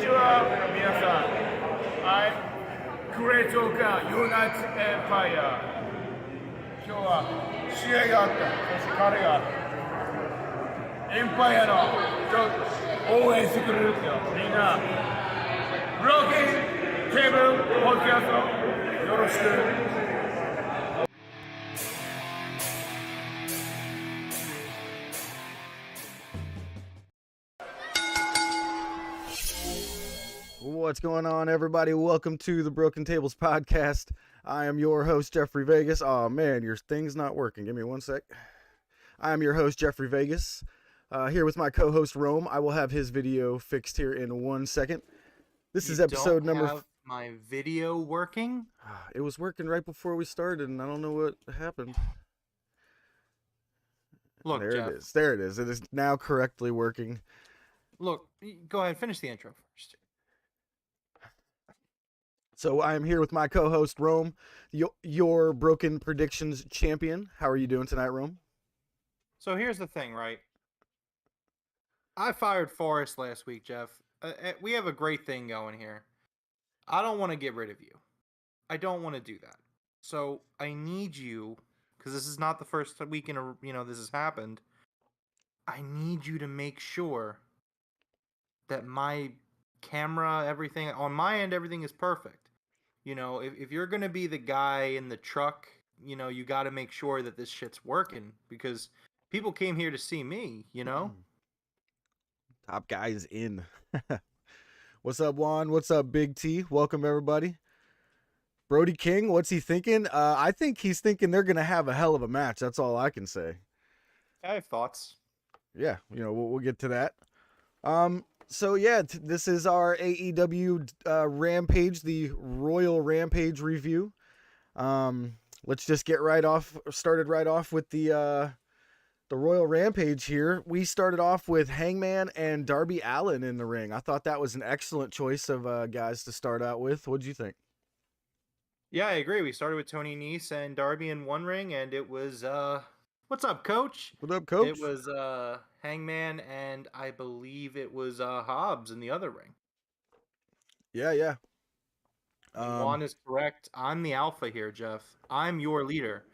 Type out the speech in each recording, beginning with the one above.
ちは、皆さん。I'm Great Oka United Empire。今日は試合があった。そして彼がエンパイアのちょっと応援してくれるってよ。みんな、ブローキンテーブルポッドキャストよろしく。What's going on, everybody? Welcome to the Broken Tables podcast. I am your host, Jeffrey Vegas. Oh, man, your thing's not working. Give me one sec. I am your host, Jeffrey Vegas, here with my co-host, Rome. I will have his video fixed here in 1 second. This is episode number... Have my video working? It was working right before we started, and I don't know what happened. Look, there Jeff. it is. There it is. It is now correctly working. Look, go ahead, finish the intro first. So I am here with my co-host, Rome, your Broken Predictions champion. How are you doing tonight, Rome? So here's the thing, right? I fired Forrest last week, Jeff. We have a great thing going here. I don't want to get rid of you. I don't want to do that. So I need you, because this is not the first week this has happened. I need you to make sure that my camera, everything on my end, everything is perfect. You know, if you're going to be the guy in the truck, you know, you got to make sure that this shit's working, because people came here to see me, you know? Top guys in. What's up, Juan? What's up, Big T? Welcome, everybody. Brody King, what's he thinking? I think he's thinking they're going to have a hell of a match. That's all I can say. I have thoughts. Yeah, you know, we'll get to that. So yeah, this is our AEW Rampage, the Royal Rampage review. Let's just get started right off with the Royal Rampage here. We started off with Hangman and Darby Allin in the ring. I thought that was an excellent choice of guys to start out with. What'd you think? Yeah, I agree. We started with Toni and Darby in one ring, and it was what's up, Coach? What up, Coach? It was Hangman, and I believe it was Hobbs in the other ring. Yeah. Juan is correct. I'm the alpha here, Jeff. I'm your leader.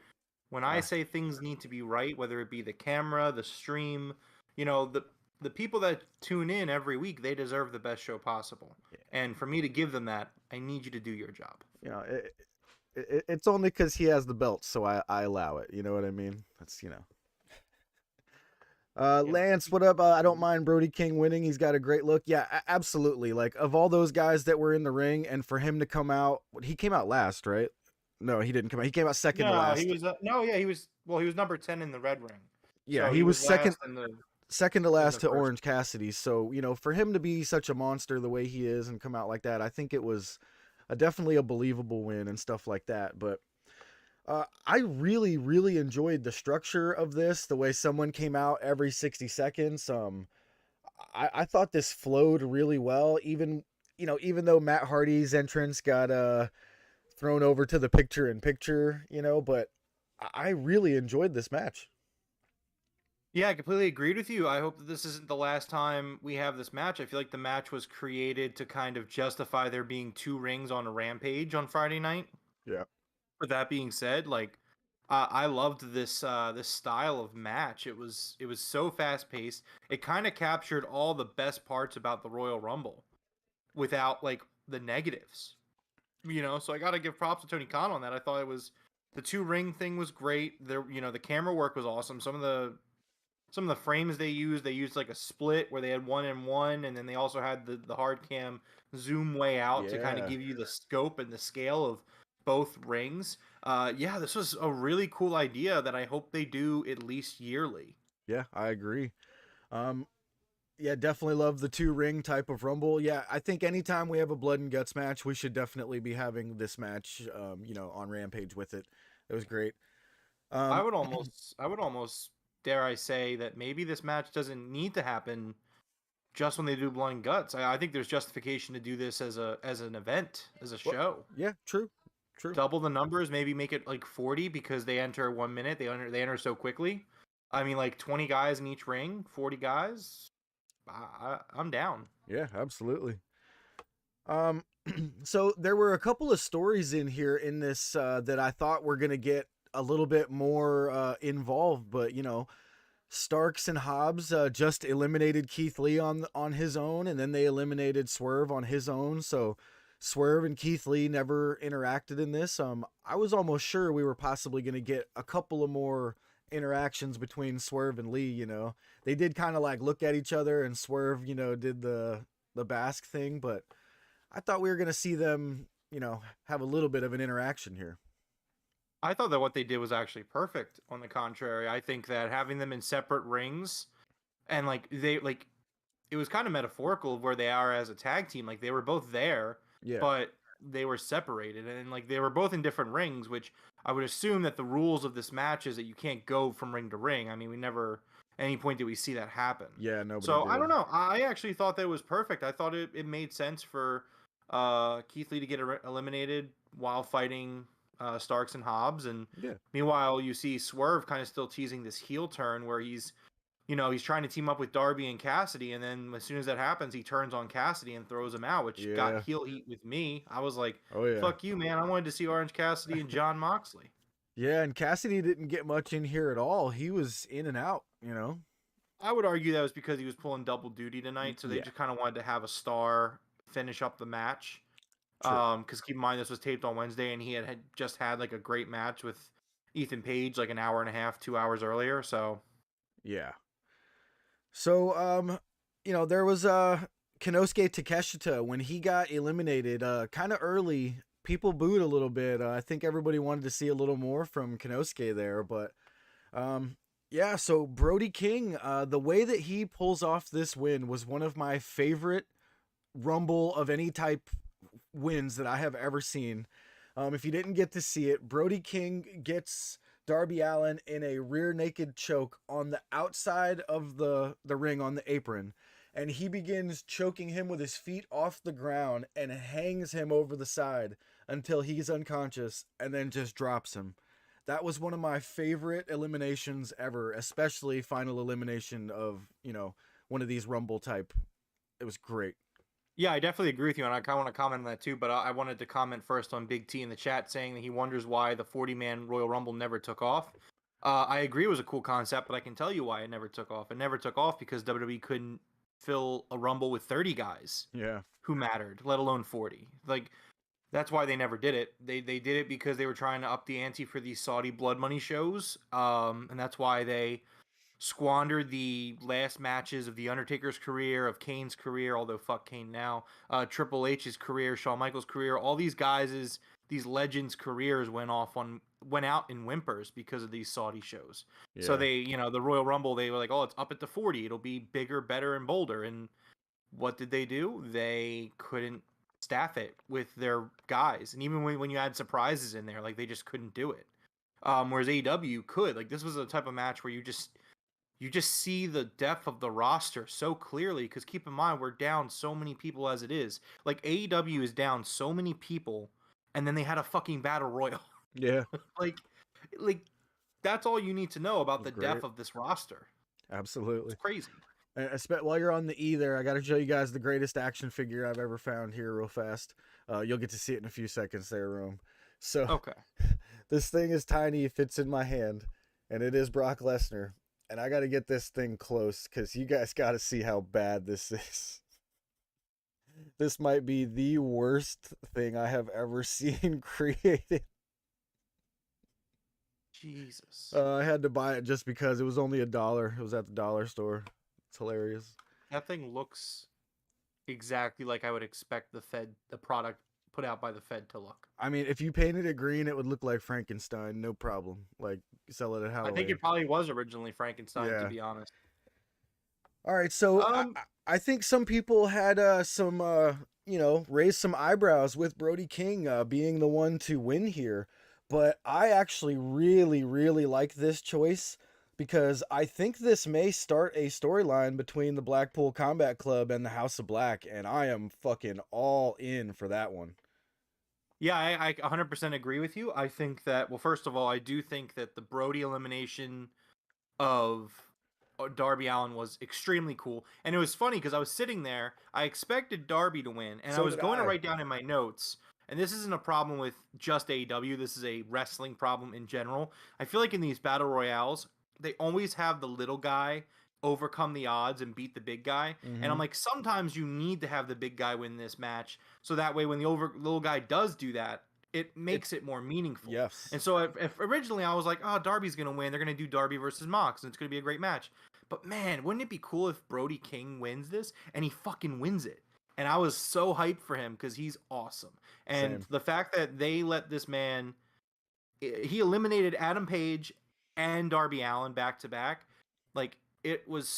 When I say things need to be right, whether it be the camera, the stream, you know, the people that tune in every week, they deserve the best show possible. Yeah. And for me to give them that, I need you to do your job. You know, it's only because he has the belt, so I allow it. You know what I mean? That's, you know. Lance, what up? I don't mind Brody King winning. He's got a great look. Yeah, absolutely. Like, of all those guys that were in the ring, and for him to come out, he came out last, right? No, he didn't come out. He came out second to last. He was he was number 10 in the red ring. Yeah, so he was second to last to Orange Cassidy. So, you know, for him to be such a monster the way he is and come out like that, I think it was definitely a believable win and stuff like that. But I really, really enjoyed the structure of this, the way someone came out every 60 seconds. I thought this flowed really well, even though Matt Hardy's entrance got thrown over to the picture-in-picture, you know, but I really enjoyed this match. Yeah, I completely agreed with you. I hope that this isn't the last time we have this match. I feel like the match was created to kind of justify there being two rings on a Rampage on Friday night. Yeah. With that being said, like, I loved this this style of match. It was so fast paced. It kind of captured all the best parts about the Royal Rumble, without like the negatives. You know, so I got to give props to Tony Khan on that. I thought the 2-ring thing was great. There, you know, the camera work was awesome. Some of the frames they used like a split where they had 1-in-1, and then they also had the hard cam zoom way out to kind of give you the scope and the scale of both rings. This was a really cool idea that I hope they do at least yearly. Yeah, I agree. Yeah, definitely love the 2-ring type of Rumble. Yeah, I think anytime we have a blood and guts match, we should definitely be having this match, on Rampage with it. It was great. I would almost dare I say that maybe this match doesn't need to happen just when they do blood and guts. I think there's justification to do this as an event, as a show. Yeah, true. Double the numbers, maybe make it like 40 because they enter 1 minute. They enter so quickly. I mean, like 20 guys in each ring, 40 guys. I'm down. Yeah, absolutely. So there were a couple of stories in here in this that I thought were gonna get a little bit more involved, but Starks and Hobbs just eliminated Keith Lee on his own, and then they eliminated Swerve on his own. So Swerve and Keith Lee never interacted in this. I was almost sure we were possibly going to get a couple of more interactions between Swerve and Lee. They did kind of like look at each other, and Swerve, did the Basque thing, but I thought we were going to see them, have a little bit of an interaction here. I thought that what they did was actually perfect. On the contrary, I think that having them in separate rings and it was kind of metaphorical of where they are as a tag team. Like they were both there, Yeah. but they were separated, and like they were both in different rings, which I would assume that the rules of this match is that you can't go from ring to ring. I mean, we never at any point did we see that happen. Yeah, nobody So did. I don't know. I actually thought that was perfect. I thought it made sense for Keith Lee to get eliminated while fighting Starks and Hobbs, and meanwhile you see Swerve kind of still teasing this heel turn where he's trying to team up with Darby and Cassidy, and then as soon as that happens, he turns on Cassidy and throws him out, which got heel heat with me. I was like, fuck you, man. I wanted to see Orange Cassidy and Jon Moxley. Yeah, and Cassidy didn't get much in here at all. He was in and out, I would argue that was because he was pulling double duty tonight, so they just kind of wanted to have a star finish up the match. Because keep in mind, this was taped on Wednesday, and he had just had like a great match with Ethan Page like an hour and a half, 2 hours earlier. So yeah. So there was Konosuke Takeshita when he got eliminated kind of early. People booed a little bit. I think everybody wanted to see a little more from Konosuke there, but yeah. So Brody King, the way that he pulls off this win was one of my favorite Rumble of any type wins that I have ever seen. If you didn't get to see it, Brody King gets Darby Allin in a rear naked choke on the outside of the ring on the apron, and he begins choking him with his feet off the ground and hangs him over the side until he's unconscious, and then just drops him. That was one of my favorite eliminations ever, especially final elimination of, one of these Rumble type. It was great. Yeah, I definitely agree with you, and I kind of want to comment on that too, but I wanted to comment first on Big T in the chat saying that he wonders why the 40-man Royal Rumble never took off. I agree it was a cool concept, but I can tell you why it never took off. It never took off because WWE couldn't fill a Rumble with 30 guys who mattered, let alone 40. Like, that's why they never did it. They did it because they were trying to up the ante for these Saudi blood money shows, and that's why they squandered the last matches of The Undertaker's career, of Kane's career, although fuck Kane now, Triple H's career, Shawn Michaels' career, all these guys' these legends' careers went out in whimpers because of these Saudi shows. Yeah. So they, the Royal Rumble, they were like, oh, it's up at the 40. It'll be bigger, better, and bolder. And what did they do? They couldn't staff it with their guys. And even when you add surprises in there, like they just couldn't do it. Whereas AEW could. Like this was a type of match where you just see the depth of the roster so clearly, because keep in mind, we're down so many people as it is. Like, AEW is down so many people, and then they had a fucking battle royal. Yeah. like, that's all you need to know about the depth of this roster. Absolutely. It's crazy. While you're on the E there, I got to show you guys the greatest action figure I've ever found here real fast. You'll get to see it in a few seconds there, Rome. So, okay. This thing is tiny, it fits in my hand, and it is Brock Lesnar. And I got to get this thing close because you guys got to see how bad this is. This might be the worst thing I have ever seen created. Jesus. I had to buy it just because it was only $1. It was at the dollar store. It's hilarious. That thing looks exactly like I would expect the product put out by the Fed to look. I mean, if you painted it green, it would look like Frankenstein, no problem. Like, sell it at Halloween. I think it probably was originally Frankenstein, to be honest. All right, so I think some people had raised some eyebrows with Brody King being the one to win here, but I actually really, really like this choice because I think this may start a storyline between the Blackpool Combat Club and the House of Black, and I am fucking all in for that one. Yeah, I 100% agree with you. I think that, well, first of all, I do think that the Brody elimination of Darby Allin was extremely cool. And it was funny because I was sitting there, I expected Darby to win, and I was going to write down in my notes, and this isn't a problem with just AEW, this is a wrestling problem in general. I feel like in these battle royales, they always have the little guy overcome the odds and beat the big guy. Mm-hmm. And I'm like, sometimes you need to have the big guy win this match, so that way when the little guy does do that, it makes it more meaningful. Yes. And so if originally I was like, oh, Darby's going to win. They're going to do Darby versus Mox, and it's going to be a great match. But man, wouldn't it be cool if Brody King wins this? And he fucking wins it. And I was so hyped for him because he's awesome. And the fact that they let this man, he eliminated Adam Page and Darby Allin back to back. Like, it's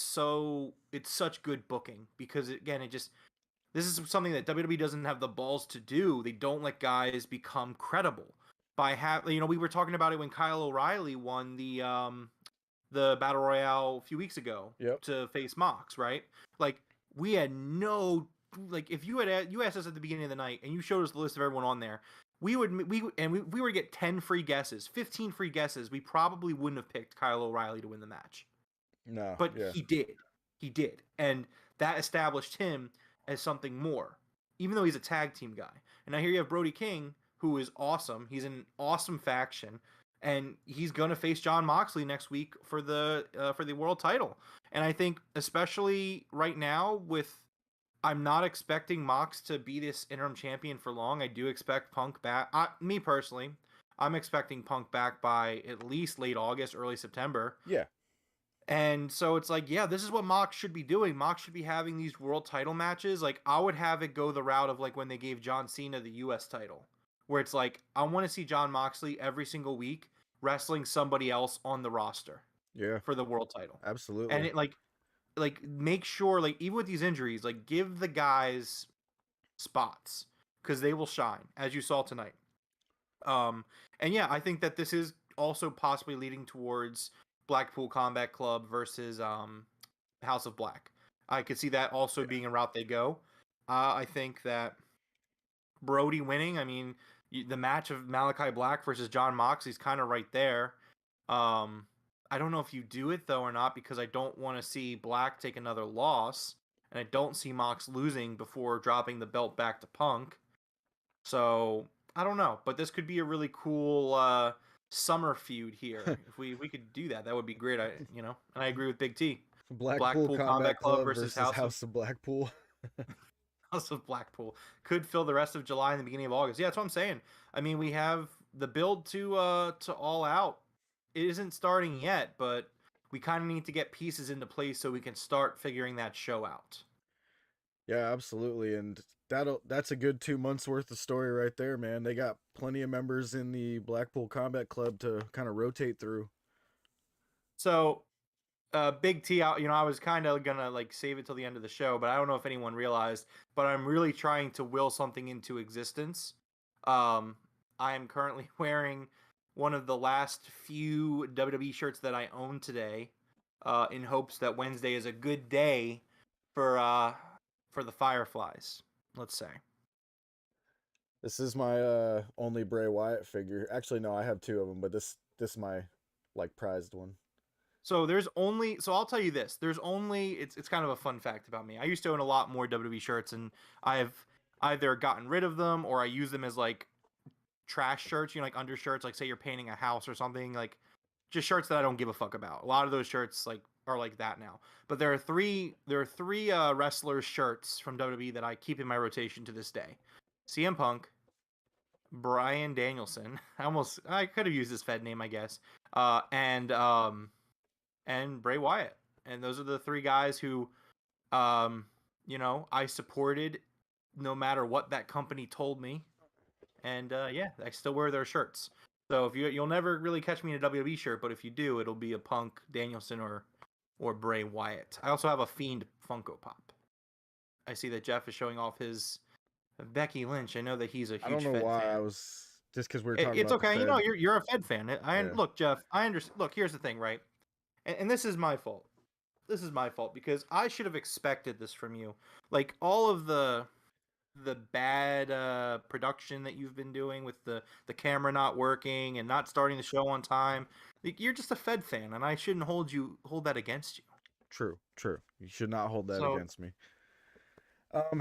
such good booking because, again, this is something that WWE doesn't have the balls to do. They don't let guys become credible by we were talking about it when Kyle O'Reilly won the Battle Royale a few weeks ago to face Mox, right? Like, we had if you asked us at the beginning of the night and you showed us the list of everyone on there, we were to get 10 free guesses, 15 free guesses, we probably wouldn't have picked Kyle O'Reilly to win the match. No. But he did. And that established him as something more, even though he's a tag team guy. And now here you have Brody King, who is awesome. He's an awesome faction, and he's going to face Jon Moxley next week for the world title. And I think, especially right now, I'm not expecting Mox to be this interim champion for long. I do expect Punk back. Me personally, I'm expecting Punk back by at least late August, early September. Yeah. And so it's like, yeah, this is what Mox should be doing. Mox should be having these world title matches. Like, I would have it go the route of like when they gave John Cena the US title, where it's like, I want to see Jon Moxley every single week wrestling somebody else on the roster. Yeah. For the world title. Absolutely. And it like make sure, like, even with these injuries, like, give the guys spots because they will shine, as you saw tonight. And yeah, I think that this is also possibly leading towards Blackpool Combat Club versus House of Black. I could see that also being a route they go. I think that Brody winning, I mean, the match of Malachi Black versus Jon Moxley is kind of right there. I don't know if you do it, though, or not, because I don't want to see Black take another loss, and I don't see Mox losing before dropping the belt back to Punk. So, I don't know, but this could be a really cool summer feud here. If we could do that, that would be great. And I agree with Big T. Blackpool Combat Club versus House of Blackpool. House of Blackpool could fill the rest of July and the beginning of August. Yeah, that's what I'm saying. I mean, we have the build to All Out. It isn't starting yet, but we kind of need to get pieces into place so we can start figuring that show out. Yeah, absolutely. And that's a good 2 months worth of story right there, man. They got plenty of members in the Blackpool Combat Club to kind of rotate through. So, Big T, I was kind of gonna like save it till the end of the show, but I don't know if anyone realized, but I'm really trying to will something into existence. I am currently wearing one of the last few WWE shirts that I own today, in hopes that Wednesday is a good day for the Fireflies, let's say. This is my only Bray Wyatt figure. Actually, no, I have two of them, but this is my like prized one. So I'll tell you this. It's kind of a fun fact about me. I used to own a lot more WWE shirts, and I've either gotten rid of them or I use them as like trash shirts, like undershirts, like say you're painting a house or something, like just shirts that I don't give a fuck about. A lot of those shirts like are like that now. But there are three wrestlers shirts from WWE that I keep in my rotation to this day. CM Punk, Bryan Danielson. I could have used his Fed name, I guess. And Bray Wyatt. And those are the three guys who I supported no matter what that company told me. And I still wear their shirts. So if you'll never really catch me in a WWE shirt, but if you do, it'll be a Punk, Danielson, or Bray Wyatt. I also have a Fiend Funko Pop. I see that Jeff is showing off his Becky Lynch. I know that he's a huge Fed fan. I don't know why I was just because we were talking. It's about okay. You're a Fed fan. Look, Jeff. I understand. Look, here's the thing, right? And this is my fault. This is my fault because I should have expected this from you. Like all of the bad production that you've been doing with the camera not working and not starting the show on time. Like, you're just a Fed fan, and I shouldn't hold that against you. True. You should not hold that So against me.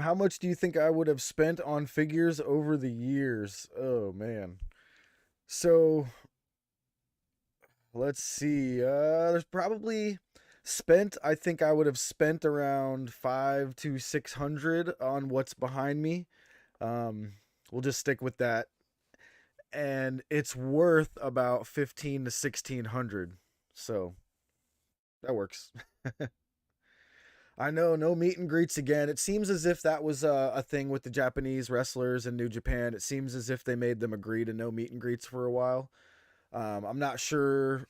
How much do you think I would have spent on figures over the years? Oh man. So let's see. There's probably spent. I think I would have spent around 500 to 600 on what's behind me. Um, we'll just stick with that, and it's worth about 15 to 1600. So that works. I know, no meet and greets again. It seems as if that was a thing with the Japanese wrestlers in New Japan. It seems as if they made them agree to no meet and greets for a while. I'm not sure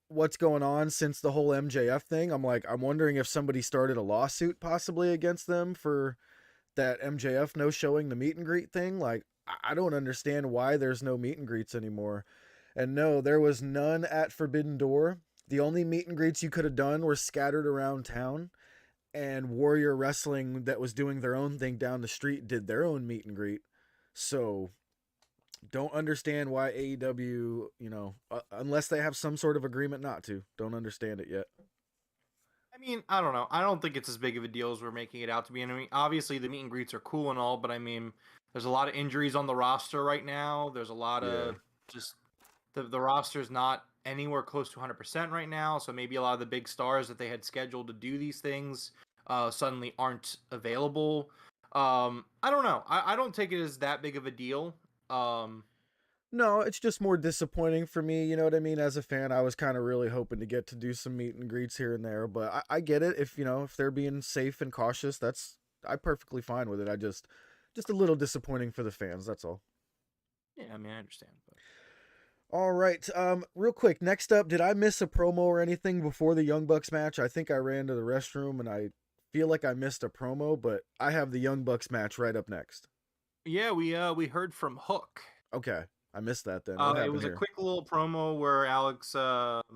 what's going on since the whole MJF thing. I'm wondering if somebody started a lawsuit possibly against them for that MJF no showing the meet and greet thing. Like, I don't understand why there's no meet and greets anymore. And no, there was none at Forbidden Door. The only meet and greets you could have done were scattered around town, and Warrior Wrestling, that was doing their own thing down the street, did their own meet and greet. So don't understand why AEW, unless they have some sort of agreement not to. Don't understand it yet. I mean, I don't know. I don't think it's as big of a deal as we're making it out to be. And I mean, obviously the meet and greets are cool and all, but I mean, there's a lot of injuries on the roster right now. There's a lot of just the roster's not anywhere close to 100% right now. So maybe a lot of the big stars that they had scheduled to do these things suddenly aren't available. I don't know. I don't take it as that big of a deal. No, it's just more disappointing for me. You know what I mean? As a fan, I was kind of really hoping to get to do some meet and greets here and there, but I get it. If they're being safe and cautious, I'm perfectly fine with it. Just a little disappointing for the fans. That's all. Yeah, I mean, I understand. But... All right. Real quick. Next up, did I miss a promo or anything before the Young Bucks match? I think I ran to the restroom and I feel like I missed a promo, but I have the Young Bucks match right up next. Yeah, we heard from Hook. Okay. I missed that then. It was a quick little promo where Alex Marvez,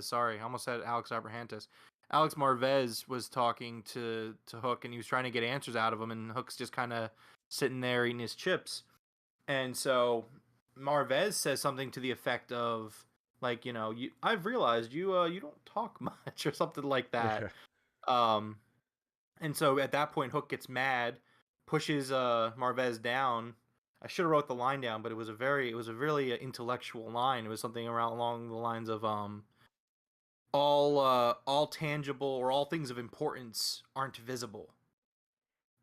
sorry, I almost said Alex Abrahantes. Alex Marvez was talking to Hook, and he was trying to get answers out of him, and Hook's just kind of sitting there eating his chips. And so Marvez says something to the effect of, like, I've realized you don't talk much, or something like that. Yeah. And so at that point, Hook gets mad, pushes Marvez down. I should have wrote the line down, but it was a really intellectual line. It was something along the lines of all tangible or all things of importance aren't visible,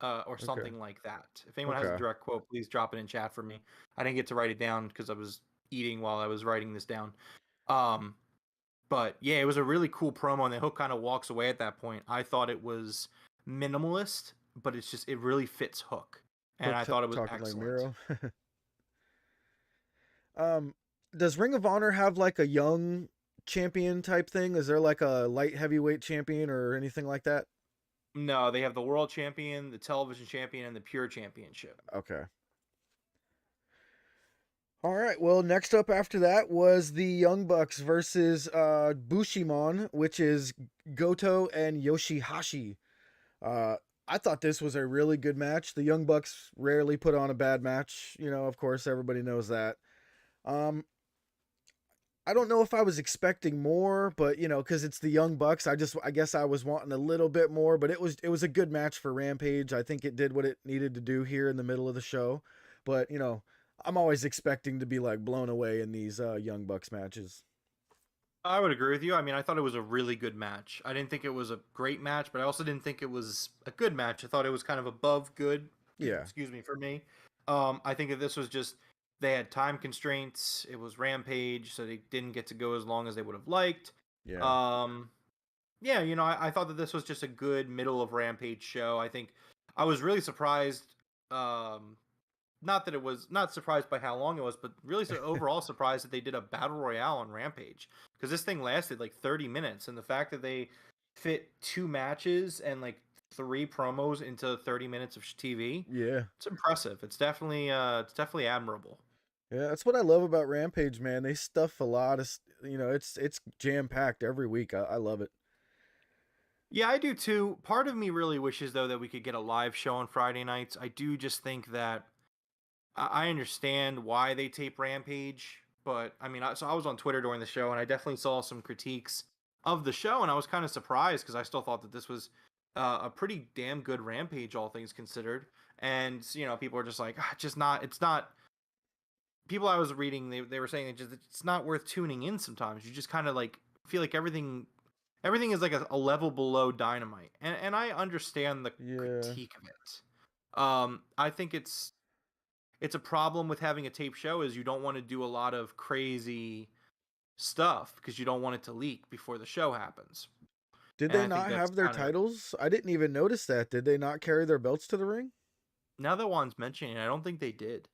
or something like that. If anyone has a direct quote, please drop it in chat for me. I didn't get to write it down because I was eating while I was writing this down. But yeah, it was a really cool promo, and then Hook kind of walks away at that point. I thought it was minimalist, but it really fits Hook. And I thought it was excellent. Like does Ring of Honor have like a young champion type thing? Is there like a light heavyweight champion or anything like that? No, they have the world champion, the television champion, and the pure championship. Okay. All right. Well, next up after that was the Young Bucks versus Bushimon, which is Goto and Yoshihashi. I thought this was a really good match. The Young Bucks rarely put on a bad match. Of course, everybody knows that. I don't know if I was expecting more, but because it's the Young Bucks, I guess I was wanting a little bit more. But it was a good match for Rampage. I think it did what it needed to do here in the middle of the show. But I'm always expecting to be like blown away in these Young Bucks matches. I would agree with you. I mean, I thought it was a really good match. I didn't think it was a great match, but I also didn't think it was a good match. I thought it was kind of above good. Yeah. Excuse me, for me. I think that this was just, they had time constraints. It was Rampage, so they didn't get to go as long as they would have liked. Yeah. I thought that this was just a good middle of Rampage show. I think I was really surprised. Not surprised by how long it was, but really overall surprised that they did a battle royale on Rampage, because this thing lasted like 30 minutes, and the fact that they fit 2 matches and like 3 promos into 30 minutes of TV, it's impressive. It's definitely admirable. Yeah, that's what I love about Rampage, man. They stuff a lot of, it's jam packed every week. I love it. Yeah, I do too. Part of me really wishes though that we could get a live show on Friday nights. I do just think that I understand why they tape Rampage, but I mean, so I was on Twitter during the show, and I definitely saw some critiques of the show, and I was kind of surprised because I still thought that this was a pretty damn good Rampage, all things considered. And people are just like, it's not. People I was reading, they were saying it's not worth tuning in. Sometimes you just kind of like feel like everything is like a level below Dynamite, and I understand the critique of it. I think it's a problem with having a tape show is you don't want to do a lot of crazy stuff because you don't want it to leak before the show happens. Did they not have their titles? I didn't even notice that. Did they not carry their belts to the ring? Now that Juan's mentioning it, I don't think they did.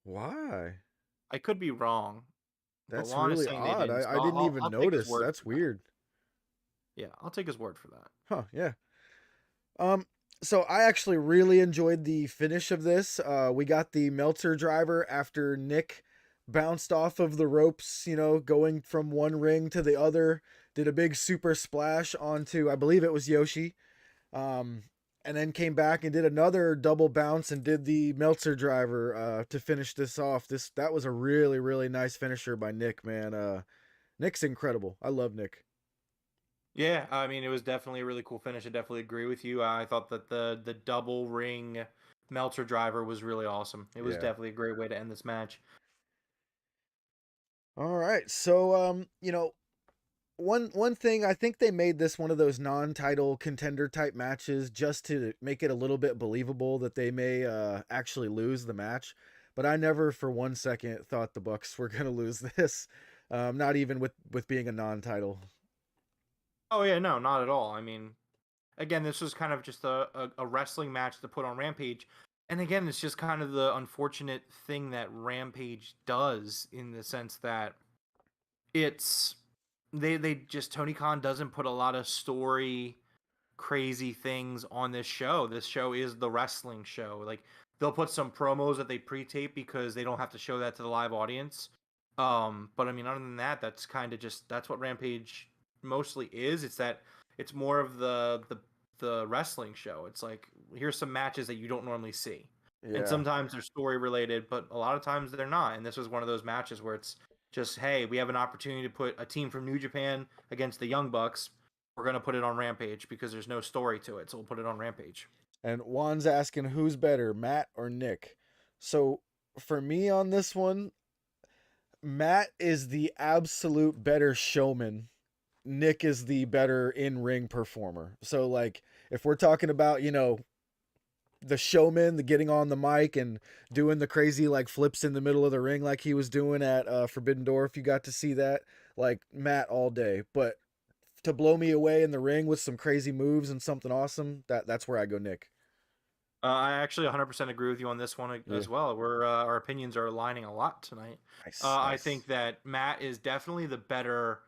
Why? I could be wrong. That's really odd. I didn't even notice. That's weird. Yeah, I'll take his word for that. Huh, yeah. So I actually really enjoyed the finish of this. We got the Meltzer driver after Nick bounced off of the ropes, going from one ring to the other, did a big super splash onto, I believe it was Yoshi, and then came back and did another double bounce and did the Meltzer driver to finish this off. That was a really, really nice finisher by Nick, man. Nick's incredible. I love Nick. Yeah, I mean, it was definitely a really cool finish. I definitely agree with you. I thought that the double ring Meltzer driver was really awesome. It was definitely a great way to end this match. All right, so one thing, I think they made this one of those non-title contender type matches just to make it a little bit believable that they may actually lose the match. But I never for 1 second thought the Bucks were gonna lose this, not even with being a non-title. Oh yeah, no, not at all. I mean, again, this was kind of just a wrestling match to put on Rampage. And again, it's just kind of the unfortunate thing that Rampage does in the sense that it's they just Tony Khan doesn't put a lot of story crazy things on this show. This show is the wrestling show. Like they'll put some promos that they pre-tape because they don't have to show that to the live audience. But I mean, other than that, that's kind of just that's what Rampage mostly is. It's more of the wrestling show. It's like here's some matches that you don't normally see. Yeah. And sometimes they're story related, but a lot of times they're not. And this was one of those matches where it's just, hey, we have an opportunity to put a team from New Japan against the Young Bucks. We're going to put it on Rampage because there's no story to it. So we'll put it on Rampage. And Juan's asking who's better, Matt or Nick? So for me on this one, Matt is the absolute better showman. Nick is the better in-ring performer. So like if we're talking about, the showman, the getting on the mic and doing the crazy like flips in the middle of the ring like he was doing at Forbidden Door, if you got to see that, like Matt all day. But to blow me away in the ring with some crazy moves and something awesome, that's where I go Nick. I actually 100% agree with you on this one as well. We're our opinions are aligning a lot tonight. Nice. I think that Matt is definitely the better.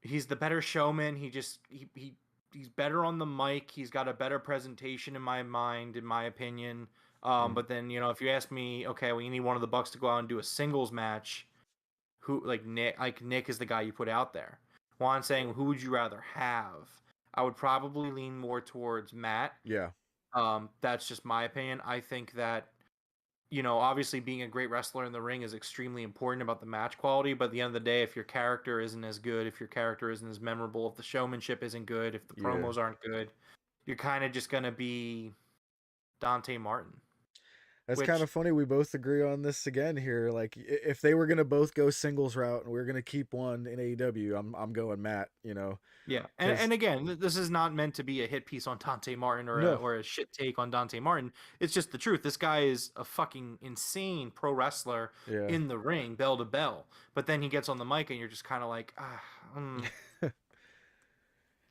He's the better showman. He's better on the mic. He's got a better presentation in my mind, in my opinion. But then, if you ask me, okay, we need one of the Bucks to go out and do a singles match, who Nick is the guy you put out there. Juan saying, who would you rather have? I would probably lean more towards Matt. Yeah. That's just my opinion. I think that, obviously being a great wrestler in the ring is extremely important about the match quality. But at the end of the day, if your character isn't as good, if your character isn't as memorable, if the showmanship isn't good, if the promos aren't good, you're kind of just going to be Dante Martin. That's kind of funny. We both agree on this again here. Like if they were going to both go singles route and we are going to keep one in AEW, I'm going Matt, Yeah. And again, this is not meant to be a hit piece on Dante Martin or a shit take on Dante Martin. It's just the truth. This guy is a fucking insane pro wrestler in the ring, bell to bell. But then he gets on the mic and you're just kind of like,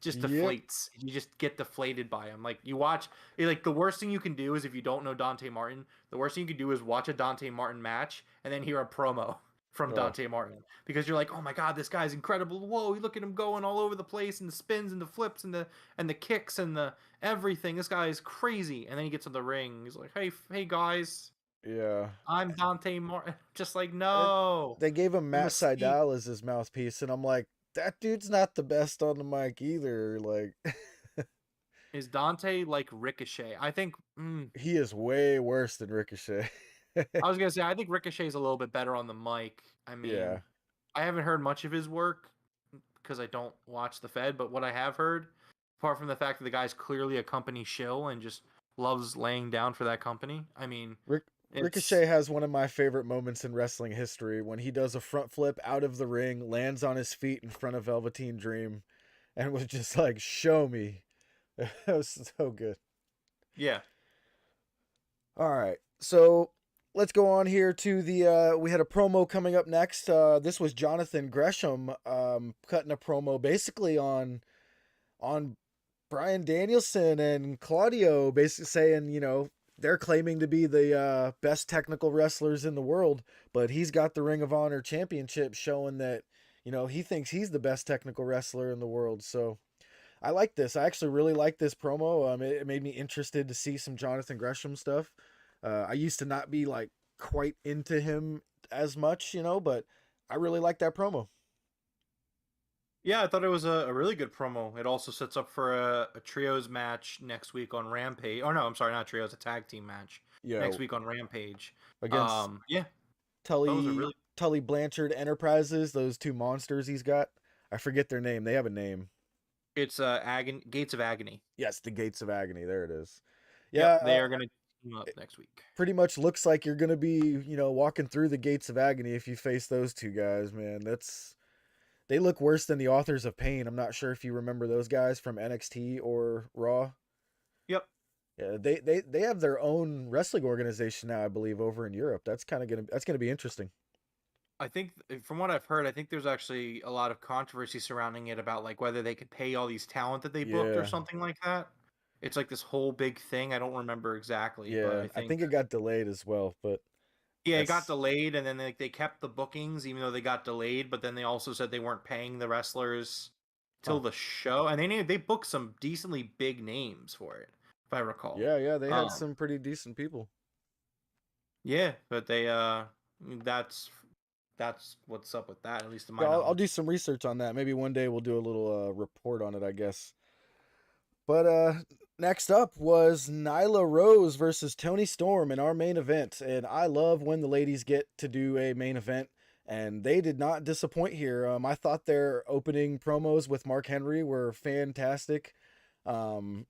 just deflates. You just get deflated by him. Like you watch, like the worst thing you can do is if you don't know Dante Martin, the worst thing you can do is watch a Dante Martin match and then hear a promo from Dante Martin because you're like, oh my god, this guy's incredible. Whoa, look at him going all over the place and the spins and the flips and the kicks and the everything. This guy is crazy. And then he gets in the ring. He's like, hey guys. Yeah. I'm Dante Martin. Just like, no. They gave him Matt Sydal as his mouthpiece, and I'm like, that dude's not the best on the mic either. Like, is Dante like Ricochet? I think he is way worse than Ricochet. I was gonna say I think Ricochet's a little bit better on the mic. I mean, I haven't heard much of his work because I don't watch the Fed, but what I have heard, apart from the fact that the guy's clearly a company shill and just loves laying down for that company, I mean, Ricochet has one of my favorite moments in wrestling history when he does a front flip out of the ring, lands on his feet in front of Velveteen Dream, and was just like, "Show me." That was so good. Yeah. All right, so let's go on here to the. We had a promo coming up next. This was Jonathan Gresham cutting a promo basically on Bryan Danielson and Claudio, basically saying, they're claiming to be the best technical wrestlers in the world, but he's got the Ring of Honor championship, showing that, he thinks he's the best technical wrestler in the world. So I like this. I actually really like this promo. It made me interested to see some Jonathan Gresham stuff. I used to not be like quite into him as much, but I really like that promo. Yeah, I thought it was a really good promo. It also sets up for a trios match next week on Rampage. Oh no, I'm sorry, not trios, a tag team match next week on Rampage. Against yeah, those are Tully really Tully Blanchard Enterprises, those two monsters he's got. I forget their name. They have a name. It's Gates of Agony. Yes, the Gates of Agony. There it is. Yeah, Yeah, they are going to team up next week. Pretty much looks like you're going to be, walking through the Gates of Agony if you face those two guys, man. They look worse than the Authors of Pain. I'm not sure if you remember those guys from NXT or Raw. Yep. Yeah, they have their own wrestling organization now, I believe, over in Europe. That's gonna be interesting. I think from what I've heard, I think there's actually a lot of controversy surrounding it about like whether they could pay all these talent that they booked or something like that. It's like this whole big thing. I don't remember exactly, but I think it got delayed as well, but yeah, it got delayed, and then they kept the bookings even though they got delayed. But then they also said they weren't paying the wrestlers till the show, and they booked some decently big names for it, if I recall. Yeah, they had some pretty decent people. Yeah, but they that's what's up with that, at least in my knowledge. I'll do some research on that. Maybe one day we'll do a little report on it, I guess. But next up was Nyla Rose versus Toni Storm in our main event. And I love when the ladies get to do a main event, and they did not disappoint here. I thought their opening promos with Mark Henry were fantastic. And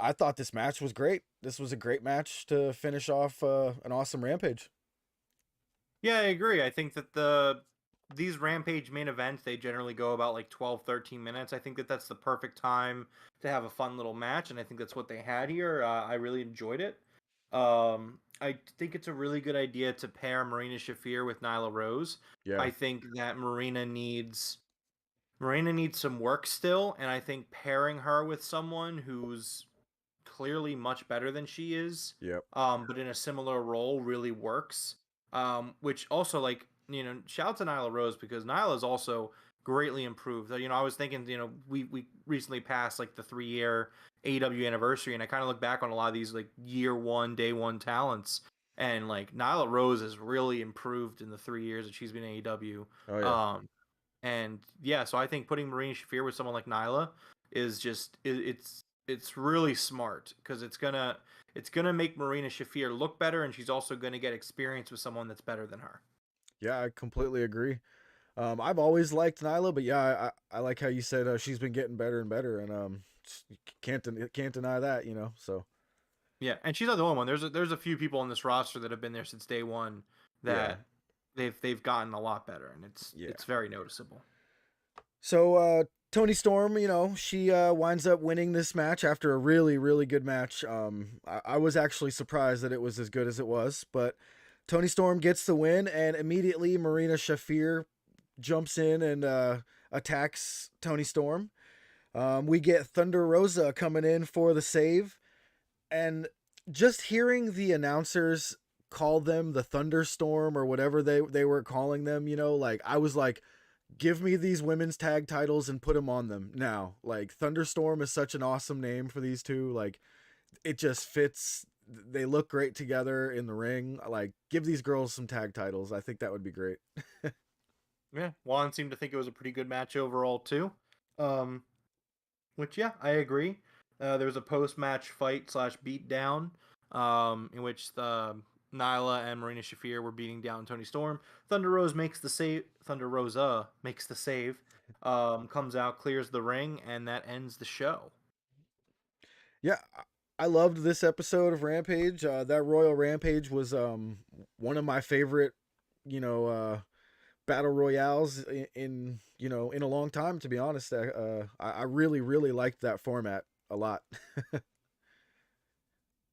I thought this match was great. This was a great match to finish off an awesome Rampage. Yeah, I agree. I think that these Rampage main events, they generally go about like 12, 13 minutes. I think that that's the perfect time to have a fun little match, and I think that's what they had here. I really enjoyed it. I think it's a really good idea to pair Marina Shafir with Nyla Rose. Yeah. I think that Marina needs some work still, and I think pairing her with someone who's clearly much better than she is, but in a similar role really works. Which also, like, shout out to Nyla Rose, because Nyla is also greatly improved. I was thinking, we recently passed like the 3-year AEW anniversary, and I kind of look back on a lot of these like year one, day one talents, and like Nyla Rose has really improved in the 3 years that she's been in AEW. Oh, yeah. And yeah, so I think putting Marina Shafir with someone like Nyla is just it's really smart, because it's gonna make Marina Shafir look better, and she's also gonna get experience with someone that's better than her. Yeah, I completely agree. I've always liked Nyla, but yeah, I like how you said she's been getting better and better, and can't deny that, So yeah, and she's not the only one. There's a few people on this roster that have been there since day one that they've gotten a lot better, and it's very noticeable. So Toni Storm, she winds up winning this match after a really, really good match. I was actually surprised that it was as good as it was, but Toni Storm gets the win, and immediately Marina Shafir jumps in and attacks Toni Storm. We get Thunder Rosa coming in for the save, and just hearing the announcers call them the Thunderstorm or whatever they were calling them, like I was like, give me these women's tag titles and put them on them now. Like, Thunderstorm is such an awesome name for these two. Like, it just fits. They look great together in the ring. Like, give these girls some tag titles. I think that would be great. Yeah, Juan seemed to think it was a pretty good match overall too. Which, yeah, I agree. There was a post-match fight / beatdown, in which Nyla and Marina Shafir were beating down Toni Storm. Thunder Rosa makes the save. comes out, clears the ring, and that ends the show. Yeah, I loved this episode of Rampage. That Royal Rampage was one of my favorite, battle royales in a long time. To be honest, I really really liked that format a lot.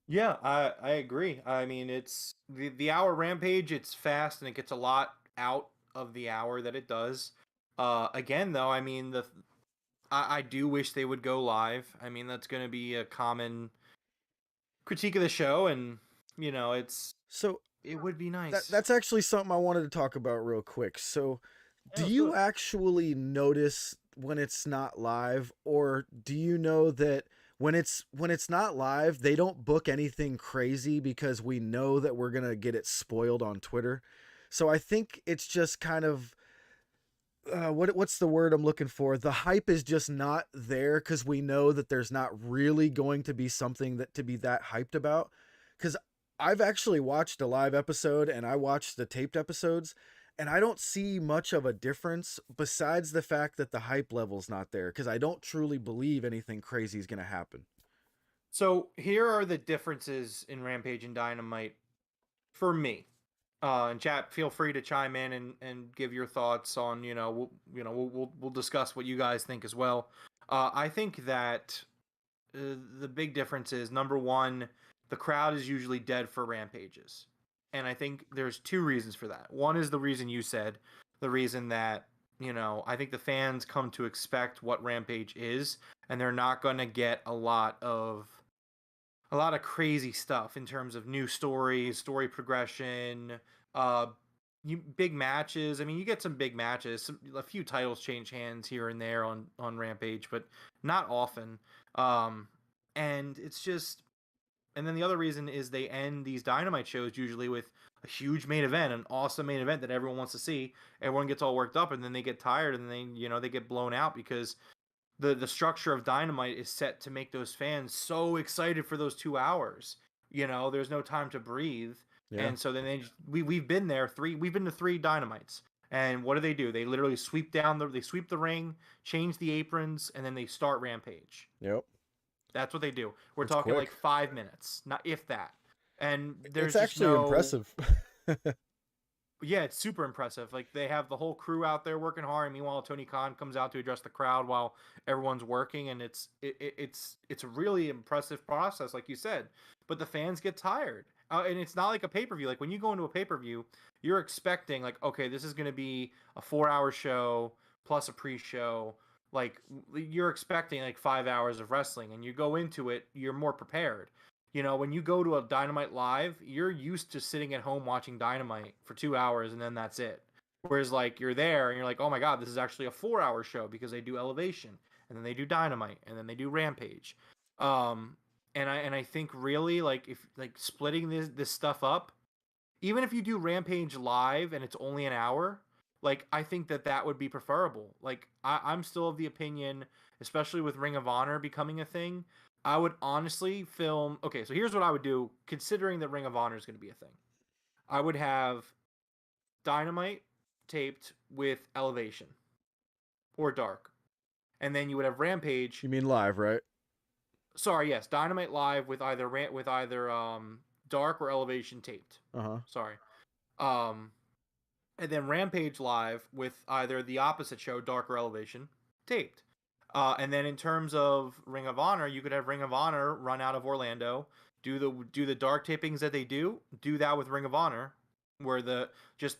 Yeah, I agree. I mean, it's the hour Rampage. It's fast and it gets a lot out of the hour that it does. Again, though, I mean I do wish they would go live. I mean, that's going to be a common critique of the show, and So it would be nice. that's actually something I wanted to talk about real quick. So, Yeah, do let's do you it. actually notice when it's not live, or do you know that when it's not live, they don't book anything crazy because we know that we're gonna get it spoiled on Twitter? So I think it's just kind of what's the word I'm looking for? The hype is just not there because we know that there's not really going to be something that to be that hyped about. Because I've actually watched a live episode and I watched the taped episodes, and I don't see much of a difference besides the fact that the hype level's not there because I don't truly believe anything crazy is going to happen. So here are the differences in Rampage and Dynamite for me. And chat, feel free to chime in and give your thoughts on we'll discuss what you guys think as well. I think that the big difference is, number one, the crowd is usually dead for Rampages, and I think there's two reasons for that. One is the reason you said, the reason that I think the fans come to expect what Rampage is, and they're not going to get a lot of crazy stuff in terms of new stories, story progression, uh, big matches. I mean, you get some big matches, a few titles change hands here and there on Rampage, but not often. And it's just, and then the other reason is they end these Dynamite shows usually with a huge main event, an awesome main event that everyone wants to see. Everyone gets all worked up, and then they get tired, and they get blown out because the structure of Dynamite is set to make those fans so excited for those 2 hours. There's no time to breathe, Yeah. and so then we've been there we've been to 3 Dynamites, and what do? They literally sweep the ring, change the aprons, and then they start Rampage. Yep. That's what they do. We're It's talking quick. like 5 minutes, not if that. And It's there's just actually no impressive. Yeah, it's super impressive. Like, they have the whole crew out there working hard. And meanwhile, Tony Khan comes out to address the crowd while everyone's working, and it's a really impressive process, like you said. But the fans get tired, and it's not like a pay-per-view. Like, when you go into a pay-per-view, you're expecting, like, okay, this is going to be a 4-hour show plus a pre-show. Like, you're expecting like 5 hours of wrestling, and you go into it, you're more prepared. When you go to a Dynamite live, you're used to sitting at home watching Dynamite for 2 hours and then that's it. Whereas, like, you're there and you're like, oh my God, this is actually a 4-hour show because they do Elevation, and then they do Dynamite, and then they do Rampage. And I think, really, like, if like splitting this stuff up, even if you do Rampage live and it's only an hour, like, I think that would be preferable. Like, I'm still of the opinion, especially with Ring of Honor becoming a thing, I would honestly film. Okay, so here's what I would do, considering that Ring of Honor is going to be a thing. I would have Dynamite taped with Elevation or Dark, and then you would have Rampage. You mean live, right? Sorry, yes, Dynamite live with either Dark or Elevation taped. Uh-huh. Sorry. And then Rampage live with either the opposite show, Dark or Elevation, taped. And then in terms of Ring of Honor, you could have Ring of Honor run out of Orlando, do the dark tapings that they do that with Ring of Honor, where the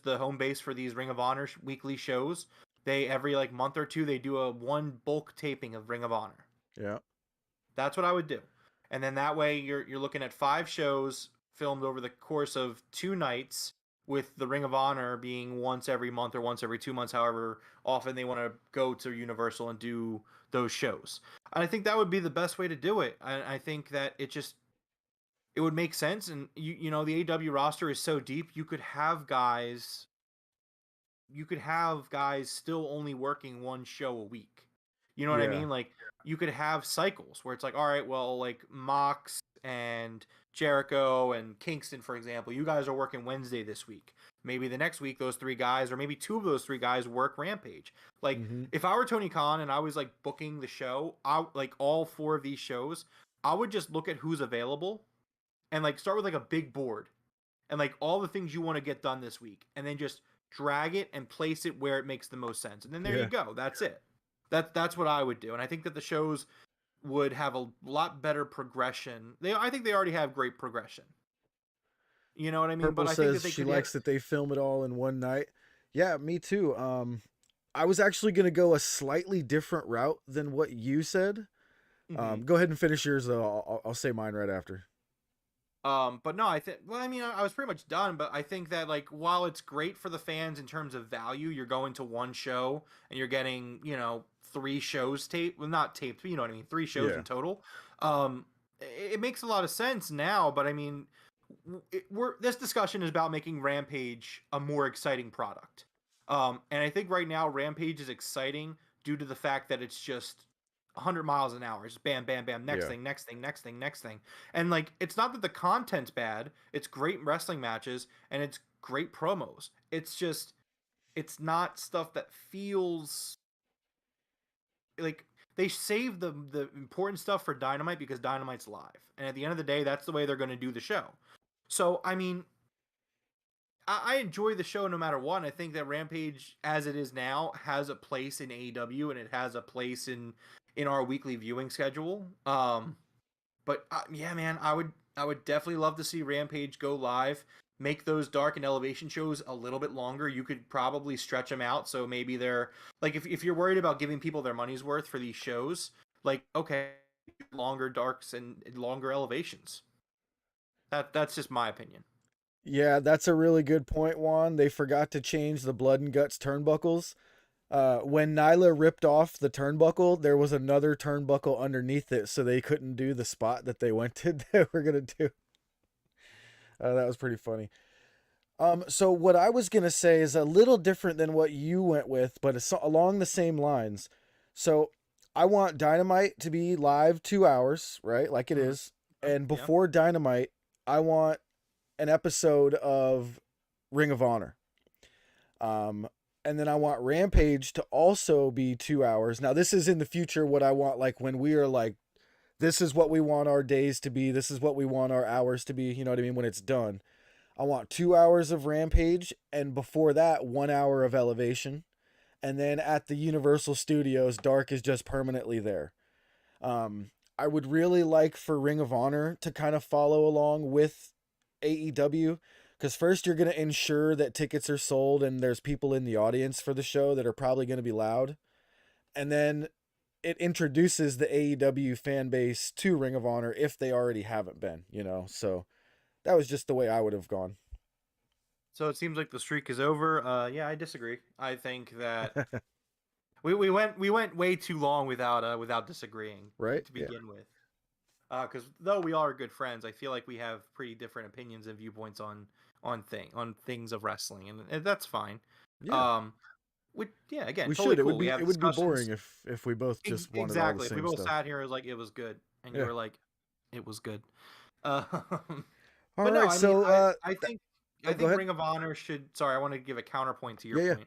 home base for these Ring of Honor weekly shows. They, every like month or two, they do a one bulk taping of Ring of Honor. Yeah. That's what I would do. And then that way you're looking at 5 shows filmed over the course of 2 nights, with the Ring of Honor being once every month or once every 2 months, however often they want to go to Universal and do those shows. And I think that would be the best way to do it. I think that it would make sense. And the AEW roster is so deep, you could have guys still only working one show a week. You know what I mean? Like, you could have cycles where it's like, all right, well, like Mox and Jericho and Kingston, for example, you guys are working Wednesday this week. maybe the next week those 3 guys, or maybe 2 of those 3 guys work Rampage. Like if I were Tony Khan and I was like booking the show, like all 4 of these shows, I would just look at who's available and like start with like a big board and like all the things you want to get done this week, and then just drag it and place it where it makes the most sense. And then there you go. That's it. That's what I would do. And I think that the shows would have a lot better progression. I think they already have great progression. You know what I mean? Purple but I says think that they she could likes that they film it all in one night. Yeah, me too. I was actually going to go a slightly different route than what you said. Go ahead and finish yours, though. I'll say mine right after. But no, I think, well, I mean, I was pretty much done, but I think that like, while it's great for the fans in terms of value, you're going to one show and you're getting, 3 shows taped, well, not taped, but you know what I mean? 3 shows in total. It makes a lot of sense now, but I mean, this discussion is about making Rampage a more exciting product. And I think right now Rampage is exciting due to the fact that it's just 100 miles an hour. Just bam, bam, bam. Next thing, next thing, next thing, next thing. And like, it's not that the content's bad. It's great wrestling matches and it's great promos. It's just, it's not stuff that feels like they save the important stuff for Dynamite because Dynamite's live. And at the end of the day, that's the way they're going to do the show. So, I mean, I enjoy the show no matter what. I think that Rampage, as it is now, has a place in AEW and it has a place in our weekly viewing schedule. But yeah, man, I would definitely love to see Rampage go live. Make those Dark and Elevation shows a little bit longer. You could probably stretch them out. So maybe they're like, if you're worried about giving people their money's worth for these shows, like, okay, longer Darks and longer Elevations. That's just my opinion. Yeah, that's a really good point, Juan. They forgot to change the Blood and Guts turnbuckles. When Nyla ripped off the turnbuckle, there was another turnbuckle underneath it, so they couldn't do the spot that they wanted they were gonna do. That was pretty funny. So what I was gonna say is a little different than what you went with, but it's along the same lines. So I want Dynamite to be live 2 hours, right, like it is, and before Dynamite, I want an episode of Ring of Honor. And then I want Rampage to also be 2 hours. Now, this is in the future what I want, like when we are like, this is what we want our days to be. This is what we want our hours to be. You know what I mean? When it's done. I want 2 hours of Rampage. And before that, 1 hour of Elevation. And then at the Universal Studios, Dark is just permanently there. I would really like for Ring of Honor to kind of follow along with AEW. Because first you're going to ensure that tickets are sold and there's people in the audience for the show that are probably going to be loud. And then it introduces the AEW fan base to Ring of Honor if they already haven't been, So that was just the way I would have gone. So it seems like the streak is over. Yeah, I disagree. I think that we went way too long without disagreeing, right? To begin with. Because though we are good friends, I feel like we have pretty different opinions and viewpoints on things of wrestling, and that's fine. Yeah. Again, we totally should. cool. It would be boring if we both just wanted exactly. all the If same we both stuff. sat here as like it was good, and you were like, it was good. All but right. No, So I think ahead. Ring of Honor should. Sorry, I want to give a counterpoint to your point.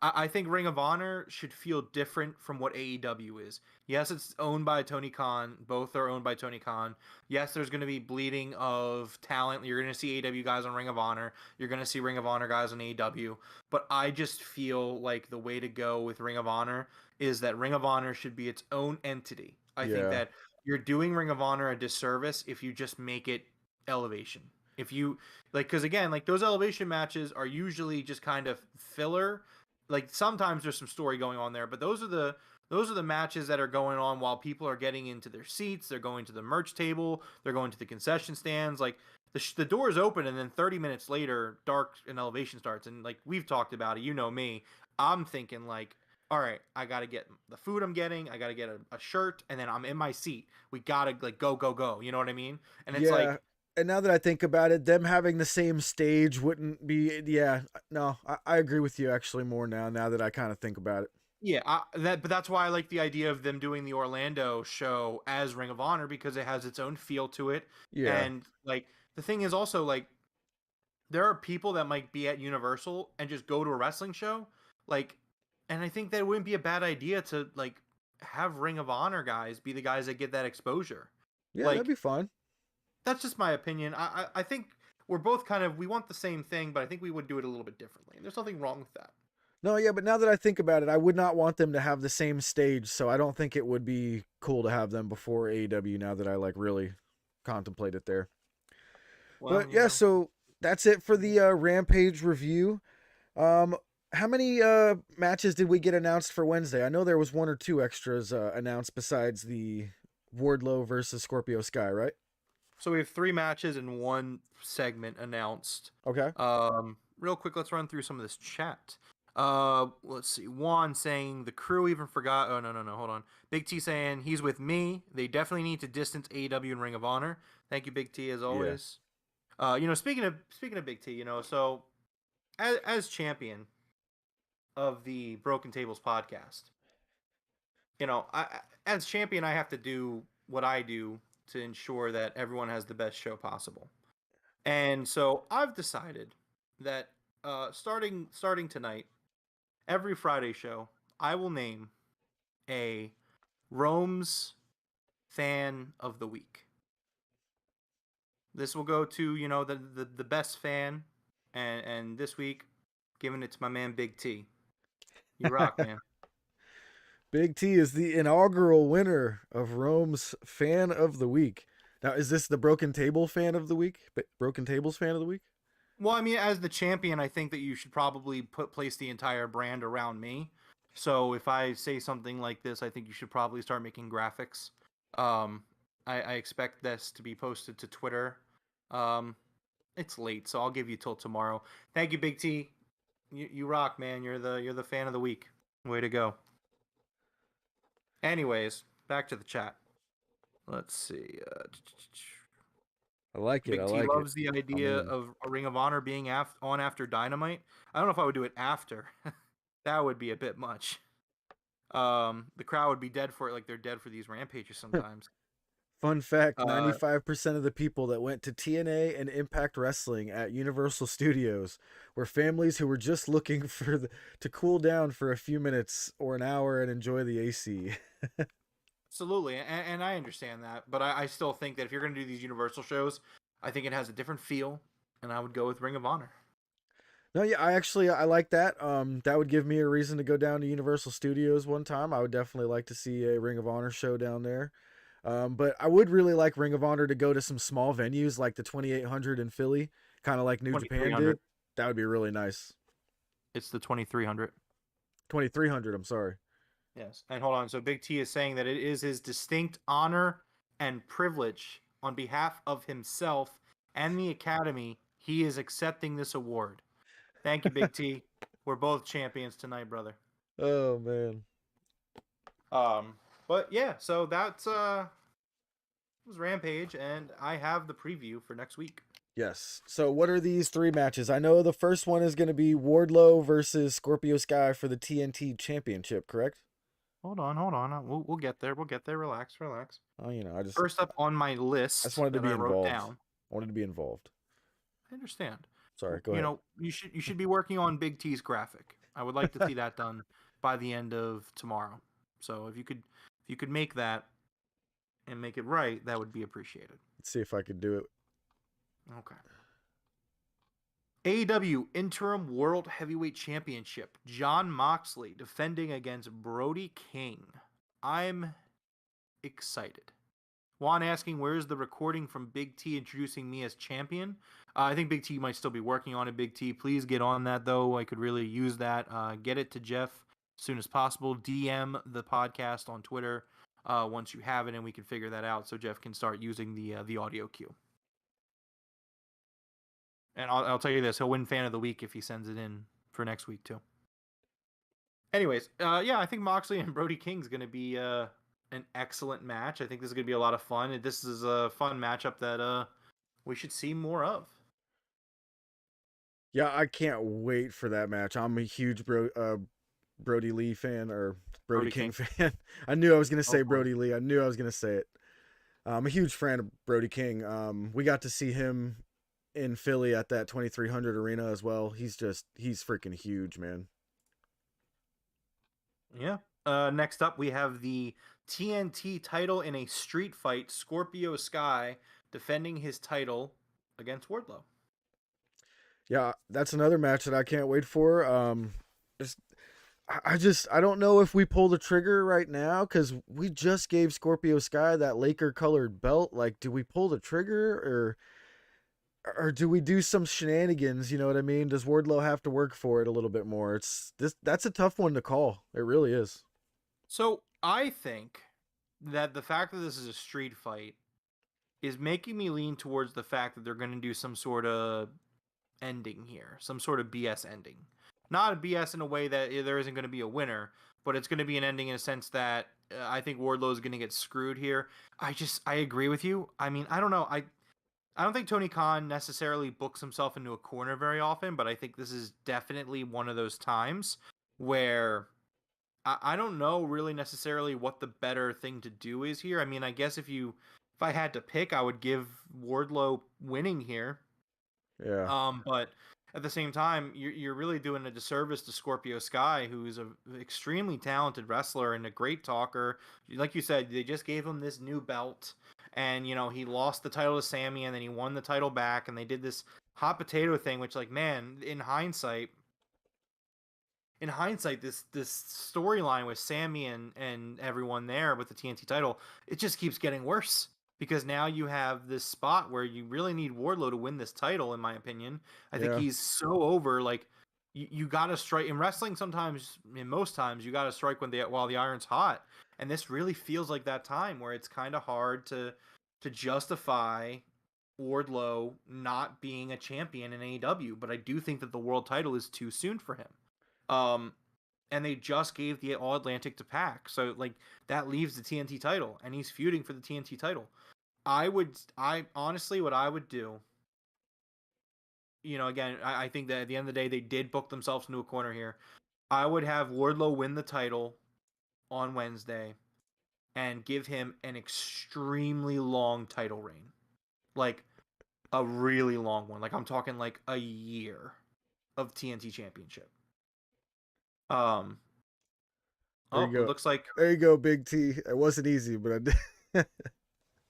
I think Ring of Honor should feel different from what AEW is. Yes, it's owned by Tony Khan. Both are owned by Tony Khan. Yes, there's going to be bleeding of talent. You're going to see AEW guys on Ring of Honor. You're going to see Ring of Honor guys on AEW. But I just feel like the way to go with Ring of Honor is that Ring of Honor should be its own entity. I think that you're doing Ring of Honor a disservice if you just make it Elevation. If you, because again, those Elevation matches are usually just kind of filler. Like sometimes there's some story going on there, but those are the matches that are going on while people are getting into their seats. They're going to the merch table. They're going to the concession stands. Like the doors open, and then 30 minutes later, Dark and Elevation starts. And like we've talked about it, you know me. I'm thinking like, all right, I gotta get the food I'm getting. I gotta get a shirt, and then I'm in my seat. We gotta like go. You know what I mean? And it's like. And now that I think about it, them having the same stage wouldn't be. Yeah, no, I agree with you actually more now that I kind of think about it. Yeah, but that's why I like the idea of them doing the Orlando show as Ring of Honor because it has its own feel to it. Yeah. And like the thing is also like there are people that might be at Universal and just go to a wrestling show, like, and I think that it wouldn't be a bad idea to like have Ring of Honor guys be the guys that get that exposure. Yeah, Like, that'd be fun. that's just my opinion. I think we're both kind of, we want the same thing, but I think we would do it a little bit differently. And there's nothing wrong with that. No, yeah, but now that I think about it, I would not want them to have the same stage, so I don't think it would be cool to have them before AEW now that I like really contemplate it there. Well, But yeah, so that's it for the Rampage review. How many matches did we get announced for Wednesday? I know there was 1 or 2 extras announced besides the Wardlow versus Scorpio Sky, right? So we have 3 matches and 1 segment announced. Okay. Real quick, let's run through some of this chat. Let's see. Juan saying the crew even forgot. Oh, no. Hold on. Big T saying he's with me. They definitely need to distance AEW and Ring of Honor. Thank you, Big T, as always. Yeah. Speaking of Big T, so as champion of the Broken Tables podcast, as champion, I have to do what I do to ensure that everyone has the best show possible. And so I've decided that starting tonight, every Friday show, I will name a Rome's fan of the week. This will go to, the best fan, and this week, giving it to my man Big T. You rock, man. Big T is the inaugural winner of Rome's fan of the week. Now, is this the Broken Table fan of the week? Broken Tables fan of the week? Well, I mean, as the champion, I think that you should probably place the entire brand around me. So if I say something like this, I think you should probably start making graphics. I expect this to be posted to Twitter. It's late, so I'll give you till tomorrow. Thank you, Big T. You rock, man. You're the fan of the week. Way to go. Anyways, back to the chat. Let's see. I like it. Big T loves the idea of a Ring of Honor being on after Dynamite. I don't know if I would do it after. That would be a bit much. The crowd would be dead for it, like they're dead for these rampages sometimes. Fun fact, 95% of the people that went to TNA and Impact Wrestling at Universal Studios were families who were just looking to cool down for a few minutes or an hour and enjoy the AC. Absolutely, and I understand that, but I still think that if you're going to do these Universal shows, I think it has a different feel, and I would go with Ring of Honor. No, yeah, I like that. That would give me a reason to go down to Universal Studios one time. I would definitely like to see a Ring of Honor show down there. But I would really like Ring of Honor to go to some small venues like the 2800 in Philly, kind of like New Japan did. That would be really nice. It's the 2300. 2300, I'm sorry. Yes. And hold on. So Big T is saying that it is his distinct honor and privilege on behalf of himself and the Academy. He is accepting this award. Thank you, Big T. We're both champions tonight, brother. Oh, man. But yeah, so that's was Rampage, and I have the preview for next week. Yes. So what are these 3 matches? I know the first one is going to be Wardlow versus Scorpio Sky for the TNT Championship, correct? Hold on. We'll get there. Relax. Oh, I just first up on my list. I just wanted to be involved. I wanted to be involved. I understand. Sorry, go ahead. You should be working on Big T's graphic. I would like to see that done by the end of tomorrow. So if you could make that and make it right, that would be appreciated. Let's see if I could do it. Okay. AEW Interim World Heavyweight Championship. Jon Moxley defending against Brody King. I'm excited. Juan asking, where's the recording from Big T introducing me as champion? I think Big T might still be working on it. Big T, please get on that, though. I could really use that. Get it to Jeff as soon as possible. DM the podcast on Twitter once you have it, and we can figure that out so Jeff can start using the audio cue. And I'll tell you this, he'll win Fan of the Week if he sends it in for next week, too. Anyways, yeah, I think Moxley and Brody King's going to be an excellent match. I think this is going to be a lot of fun. This is a fun matchup that we should see more of. Yeah, I can't wait for that match. I'm a huge Brody Lee fan, or Brody King fan. I knew I was going to say Brody Lee. I knew I was going to say it. I'm a huge fan of Brody King. We got to see him in Philly at that 2300 arena as well. He's freaking huge, man. Yeah. Next up, we have the TNT title in a street fight. Scorpio Sky defending his title against Wardlow. Yeah, that's another match that I can't wait for. I don't know if we pull the trigger right now because we just gave Scorpio Sky that Laker colored belt. Like, do we pull the trigger or do we do some shenanigans? You know what I mean? Does Wardlow have to work for it a little bit more? That's a tough one to call. It really is. So I think that the fact that this is a street fight is making me lean towards the fact that they're going to do some sort of ending here, some sort of BS ending. Not a BS in a way that there isn't going to be a winner, but it's going to be an ending in a sense that I think Wardlow is going to get screwed here. I agree with you. I mean, I don't know. I don't think Tony Khan necessarily books himself into a corner very often, but I think this is definitely one of those times where I don't know really necessarily what the better thing to do is here. I mean, I guess if I had to pick, I would give Wardlow winning here. Yeah. But at the same time, you're really doing a disservice to Scorpio Sky, who's an extremely talented wrestler and a great talker. Like you said, they just gave him this new belt, and he lost the title to Sammy, and then he won the title back, and they did this hot potato thing, which, like, man, in hindsight, this storyline with Sammy and everyone there with the TNT title, it just keeps getting worse. Because now you have this spot where you really need Wardlow to win this title, in my opinion. I think he's so over. Like, you got to strike in wrestling. Sometimes, in most times, you got to strike while the iron's hot. And this really feels like that time where it's kind of hard to justify Wardlow not being a champion in AEW. But I do think that the world title is too soon for him. And they just gave the All Atlantic to Pac, so like that leaves the TNT title, and he's feuding for the TNT title. I honestly, what I would do, again, I think that at the end of the day, they did book themselves into a corner here. I would have Wardlow win the title on Wednesday and give him an extremely long title reign, like a really long one. Like, I'm talking like a year of TNT Championship. There you go. It looks like there you go, Big T. It wasn't easy, but I did.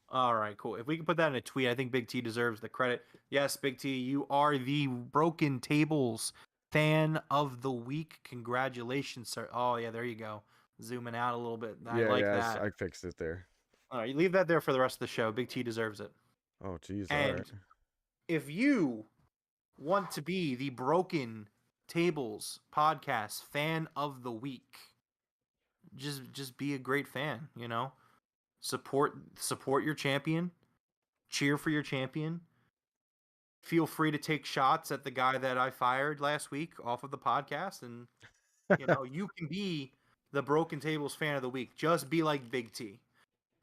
All right, cool. If we can put that in a tweet, I think Big T deserves the credit. Yes, Big T, you are the Broken Tables Fan of the Week. Congratulations, sir. Oh, yeah, there you go. Zooming out a little bit. I like that. I fixed it there. All right, you leave that there for the rest of the show. Big T deserves it. Oh, geez. And all right. if you want to be the Broken Tables Podcast Fan of the Week, just be a great fan, Support your champion. Cheer for your champion. Feel free to take shots at the guy that I fired last week off of the podcast, and you can be the Broken Tables Fan of the Week. Just be like Big T.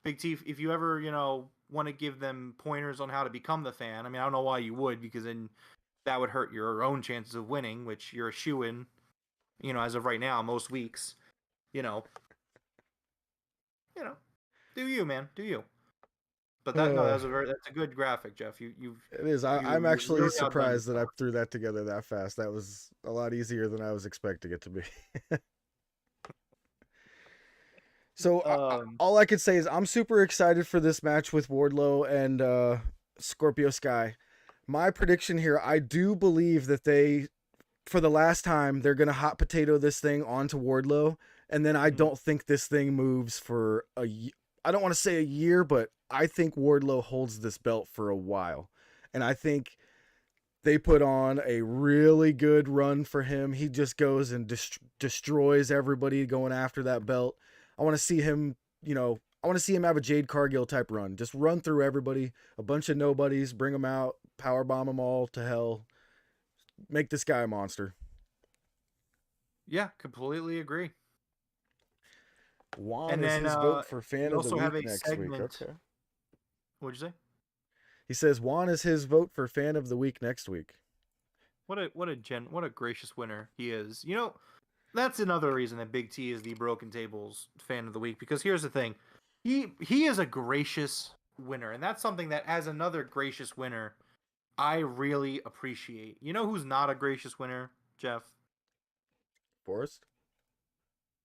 Big T, if you ever want to give them pointers on how to become the fan, I mean, I don't know why you would, because then that would hurt your own chances of winning, which you're a shoo-in, as of right now, most weeks. Do you, man? Do you? But that's a good graphic, Jeff. It is. I'm actually surprised that I threw that together that fast. That was a lot easier than I was expecting it to be. So all I could say is I'm super excited for this match with Wardlow and Scorpio Sky. My prediction here, I do believe that they, for the last time, they're going to hot potato this thing onto Wardlow. And then I don't think this thing moves for I don't want to say a year, but I think Wardlow holds this belt for a while. And I think they put on a really good run for him. He just goes and destroys everybody going after that belt. I want to see him, I want to see him have a Jade Cargill type run. Just run through everybody, a bunch of nobodies, bring them out, powerbomb them all to hell. Make this guy a monster. Yeah, completely agree. Juan is his vote for fan of the week next week. Okay. What'd you say? He says Juan is his vote for fan of the week next week. What a gracious winner he is. That's another reason that Big T is the Broken Tables Fan of the Week, because here's the thing. He is a gracious winner, and that's something that, as another gracious winner, I really appreciate. You know who's not a gracious winner, Jeff? Forrest?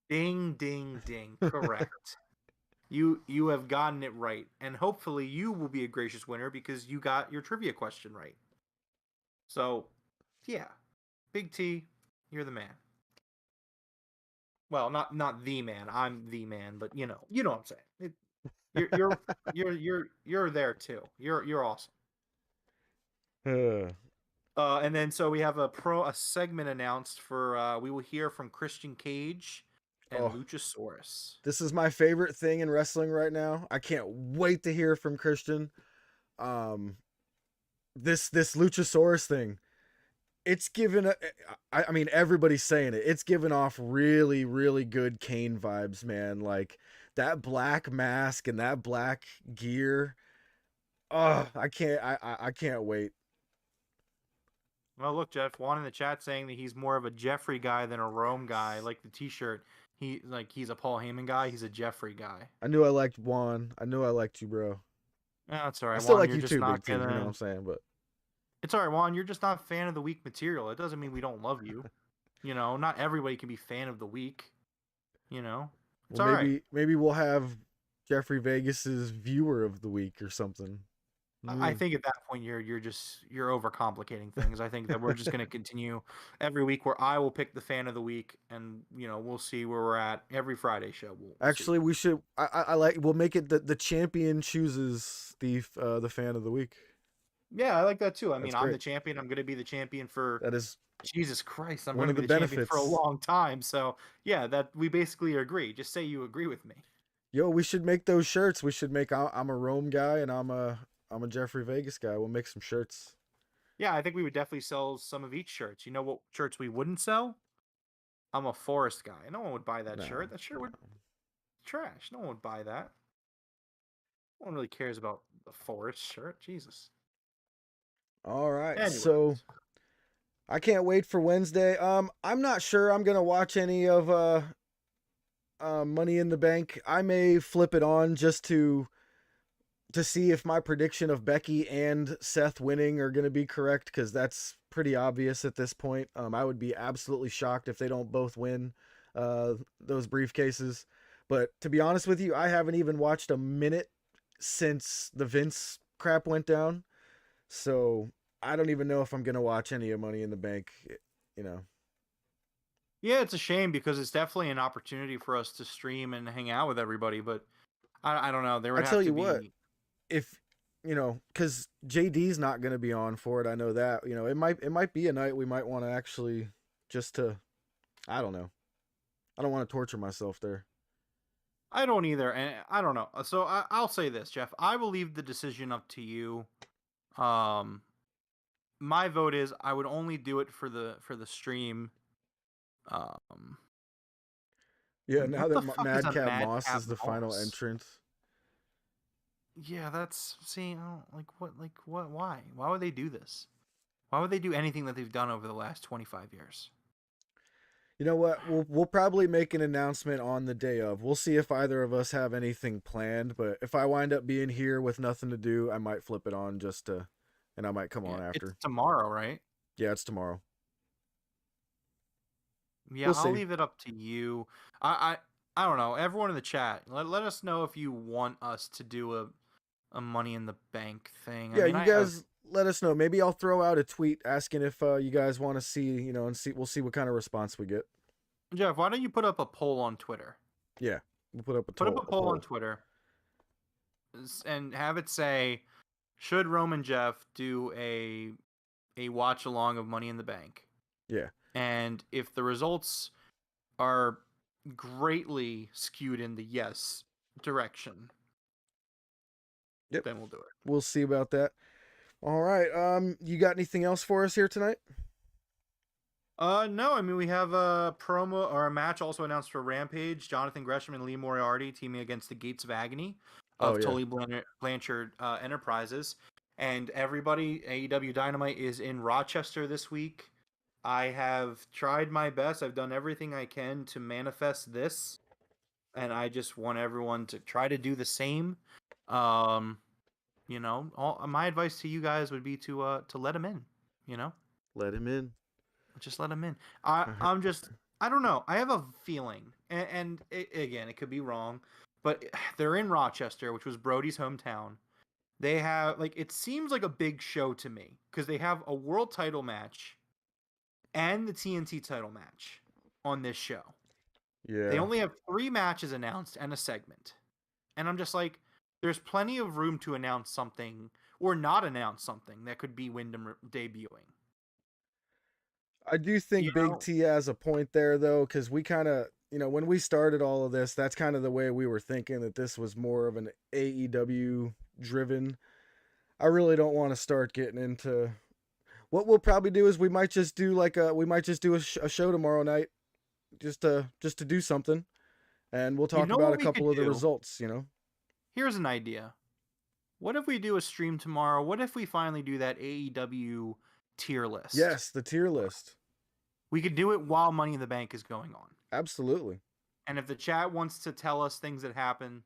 Ding, ding, ding. Correct. You have gotten it right, and hopefully you will be a gracious winner because you got your trivia question right. So, yeah, Big T, you're the man. Well, not the man. I'm the man, but you know what I'm saying. You're there too. You're awesome. And then so we have a segment announced for we will hear from Christian Cage and Luchasaurus. This is my favorite thing in wrestling right now. I can't wait to hear from Christian. This Luchasaurus thing, it's given I mean everybody's saying it. It's given off really, really good Kane vibes, man. Like that black mask and that black gear. Oh, I can't wait. Well, look, Jeff, Juan in the chat saying that he's more of a Jeffrey guy than a Rome guy. Like the T-shirt, he's a Paul Heyman guy. He's a Jeffrey guy. I knew I liked Juan. I knew I liked you, bro. That's all right. I still Juan, like you're you just too, not Big T. You know what I'm saying? But it's all right, Juan. You're just not a fan of the week material. It doesn't mean we don't love you. You know, not everybody can be fan of the week. You know, it's well, all right. Maybe we'll have Jeffrey Vegas's viewer of the week or something. I think at that point you're overcomplicating things. I think that we're just going to continue every week where I will pick the fan of the week, and we'll see where we're at every Friday show. Actually, we should. I like. We'll make it the champion chooses the fan of the week. Yeah, I like that too. I mean, I'm the champion. I'm going to be the champion for. That is. Jesus Christ, I'm going to be the champion for a long time. So yeah, that we basically agree. Just say you agree with me. Yo, we should make those shirts. We should make. I'm a Rome guy, and I'm a Jeffrey Vegas guy. We'll make some shirts. Yeah, I think we would definitely sell some of each shirts. You know what shirts we wouldn't sell? I'm a Forest guy. No one would buy that shirt. That shirt would trash. No one would buy that. No one really cares about the Forest shirt. Jesus. All right. So I can't wait for Wednesday. I'm not sure I'm gonna watch any of Money in the Bank. I may flip it on just to see if my prediction of Becky and Seth winning are going to be correct, because that's pretty obvious at this point. I would be absolutely shocked if they don't both win those briefcases. But to be honest with you, I haven't even watched a minute since the Vince crap went down. So I don't even know if I'm going to watch any of Money in the Bank, Yeah, it's a shame because it's definitely an opportunity for us to stream and hang out with everybody. But I don't know. I tell you what. If because JD's not going to be on for it, I know that. It might be a night we might want to actually I don't know. I don't want to torture myself there. I don't either, and I don't know. So I'll say this, Jeff. I will leave the decision up to you. My vote is I would only do it for the stream. Yeah, now that Madcap Moss is the final entrant. Yeah, why? Why would they do this? Why would they do anything that they've done over the last 25 years? You know what? We'll probably make an announcement on the day of. We'll see if either of us have anything planned, but if I wind up being here with nothing to do, I might flip it on and I might come on after. It's tomorrow, right? Yeah, it's tomorrow. Yeah, I'll leave it up to you. I don't know. Everyone in the chat, let us know if you want us to do a Money in the Bank thing. Yeah, you guys let us know. Maybe I'll throw out a tweet asking if you guys want to see, and we'll see what kind of response we get. Jeff, why don't you put up a poll on Twitter? Yeah, we'll put up a poll on Twitter and have it say, should Rome and Jeff do a watch along of Money in the Bank? Yeah. And if the results are greatly skewed in the yes direction, yep, then we'll do it. We'll see about that. All right. You got anything else for us here tonight? No. I mean, we have a promo or a match also announced for Rampage. Jonathan Gresham and Lee Moriarty teaming against the Gates of Agony of Tully Blanchard Enterprises. And everybody, AEW Dynamite is in Rochester this week. I have tried my best. I've done everything I can to manifest this. And I just want everyone to try to do the same. You know, my advice to you guys would be to let him in. You know, Let him in. just let him in. I'm just, I don't know. I have a feeling, and again, it could be wrong, but they're in Rochester, which was Brody's hometown. They have, like, it seems like a big show to me because they have a world title match and the TNT title match on this show. Yeah. They only have 3 matches announced and a segment. And I'm just like, there's plenty of room to announce something or not announce something that could be Wyndham debuting. I do think Big T has a point there, though, because we kind of, when we started all of this, that's kind of the way we were thinking, that this was more of an AEW driven. I really don't want to start getting into. What we'll probably do is we might just do a show tomorrow night, just to do something, and we'll talk about a couple of the results. Here's an idea. What if we do a stream tomorrow? What if we finally do that AEW tier list? Yes, the tier list. We could do it while Money in the Bank is going on. Absolutely. And if the chat wants to tell us things that happen,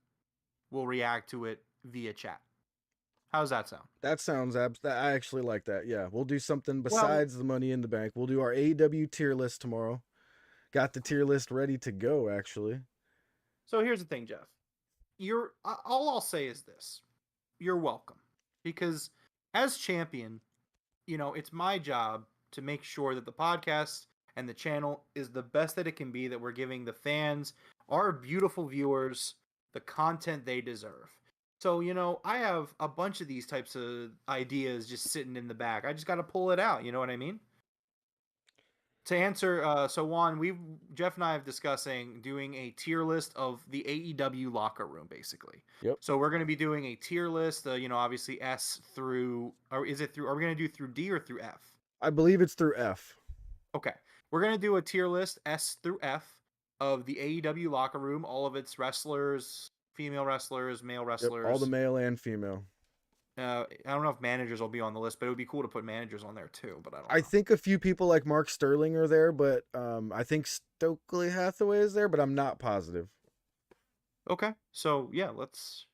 we'll react to it via chat. How's that sound? That sounds I actually like that. Yeah, we'll do something besides the Money in the Bank. We'll do our AEW tier list tomorrow. Got the tier list ready to go, actually. So here's the thing, Jeff. All I'll say is this. You're welcome. Because as champion, it's my job to make sure that the podcast and the channel is the best that it can be, that we're giving the fans, our beautiful viewers, the content they deserve. So, I have a bunch of these types of ideas just sitting in the back. I just got to pull it out. You know what I mean? To answer, so Juan, Jeff and I have discussing doing a tier list of the AEW locker room, basically. Yep. So we're going to be doing a tier list, obviously S through, or is it through, are we going to do through D or through F? I believe it's through F. Okay. We're going to do a tier list S through F of the AEW locker room, all of its wrestlers, female wrestlers, male wrestlers. Yep, all the male and female. I don't know if managers will be on the list, but it would be cool to put managers on there too. But I think a few people like Mark Sterling are there, but I think Stokely Hathaway is there, but I'm not positive. Okay, so yeah, let's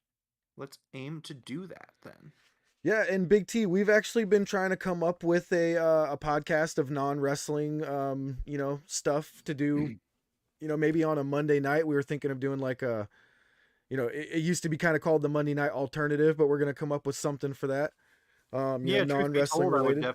aim to do that then. Yeah, and Big T, we've actually been trying to come up with a podcast of non-wrestling, stuff to do. Maybe on a Monday night. We were thinking of doing like a. It used to be kind of called the Monday Night Alternative, but we're going to come up with something for that. Non-wrestling related.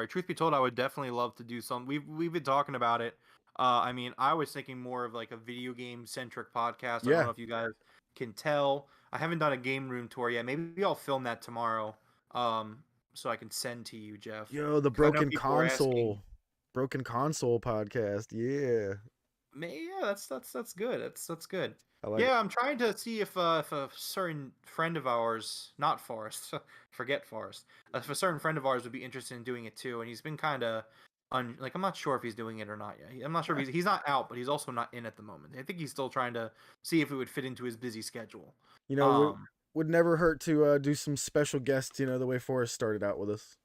Truth be told, I would definitely love to do something. We've been talking about it. I was thinking more of like a video game centric podcast. I don't know if you guys can tell. I haven't done a game room tour yet. Maybe I'll film that tomorrow. So I can send to you, Jeff. Yo, the Broken Console podcast. Yeah. Yeah, that's good. That's good. Like I'm trying to see if a certain friend of ours, not Forrest, forget Forrest, if a certain friend of ours would be interested in doing it too, and he's been kind of I'm not sure if he's doing it or not yet. I'm not sure if he's not out, but he's also not in at the moment. I think he's still trying to see if it would fit into his busy schedule. Would never hurt to do some special guests, the way Forrest started out with us.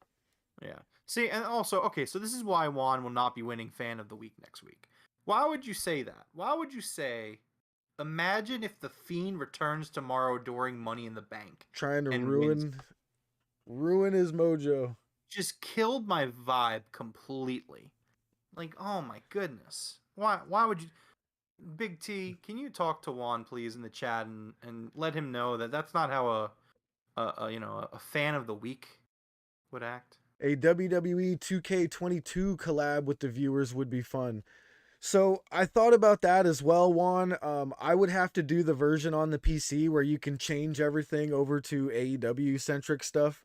Yeah. See, and also, okay, so this is why Juan will not be winning Fan of the Week next week. Why would you say that? Why would you say, imagine if The Fiend returns tomorrow during Money in the Bank. Trying to ruin his mojo. Just killed my vibe completely. Like, oh my goodness. Why would you... Big T, can you talk to Juan, please, in the chat and let him know that that's not how a Fan of the Week would act? A WWE 2K22 collab with the viewers would be fun. So I thought about that as well, Juan. I would have to do the version on the PC where you can change everything over to AEW centric stuff.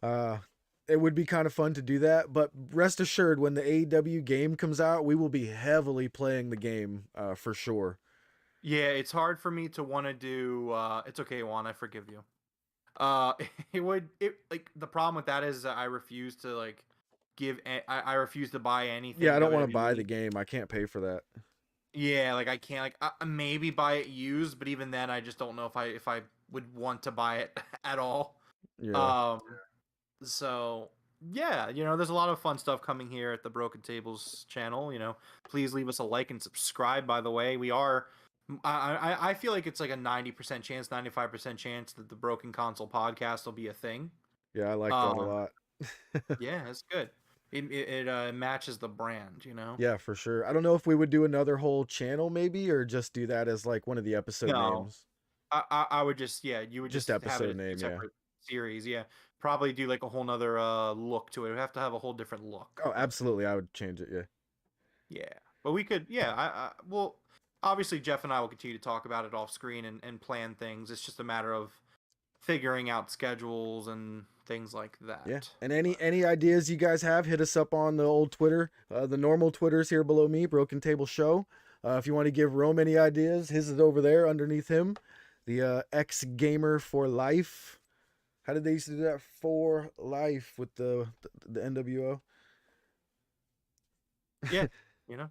It would be kind of fun to do that, but rest assured, when the AEW game comes out, we will be heavily playing the game for sure. Yeah, it's hard for me to want to do. It's okay, Juan. I forgive you. The problem with that is I refuse to I refuse to buy anything. Yeah, I don't want to buy the game. I can't pay for that. Yeah, I can't maybe buy it used, but even then I just don't know if I would want to buy it at all. Yeah. So yeah, there's a lot of fun stuff coming here at the Broken Tables channel. Please leave us a like and subscribe, by the way. We are I feel like it's like a 90% chance, 95% chance that the Broken Console podcast will be a thing. Yeah, I like that a lot. Yeah, it's good. It matches the brand, you know. Yeah, for sure. I don't know if we would do another whole channel maybe, or just do that as like one of the episode No, names. I would just you would Just just have it episode as name, a yeah. separate series. Yeah, probably do like a whole nother look to it. It would have to have a whole different look. Oh, absolutely. I would change it, yeah. Yeah, but we could. Yeah, well, obviously Jeff and I will continue to talk about it off screen and plan things. It's just a matter of figuring out schedules and things like that. Yeah. And any ideas you guys have, hit us up on the old Twitter. The normal Twitter's here below me, Broken Table Show. If you want to give Rome any ideas, his is over there underneath him. The X Gamer for Life. How did they used to do that? For Life with the NWO. Yeah, you know.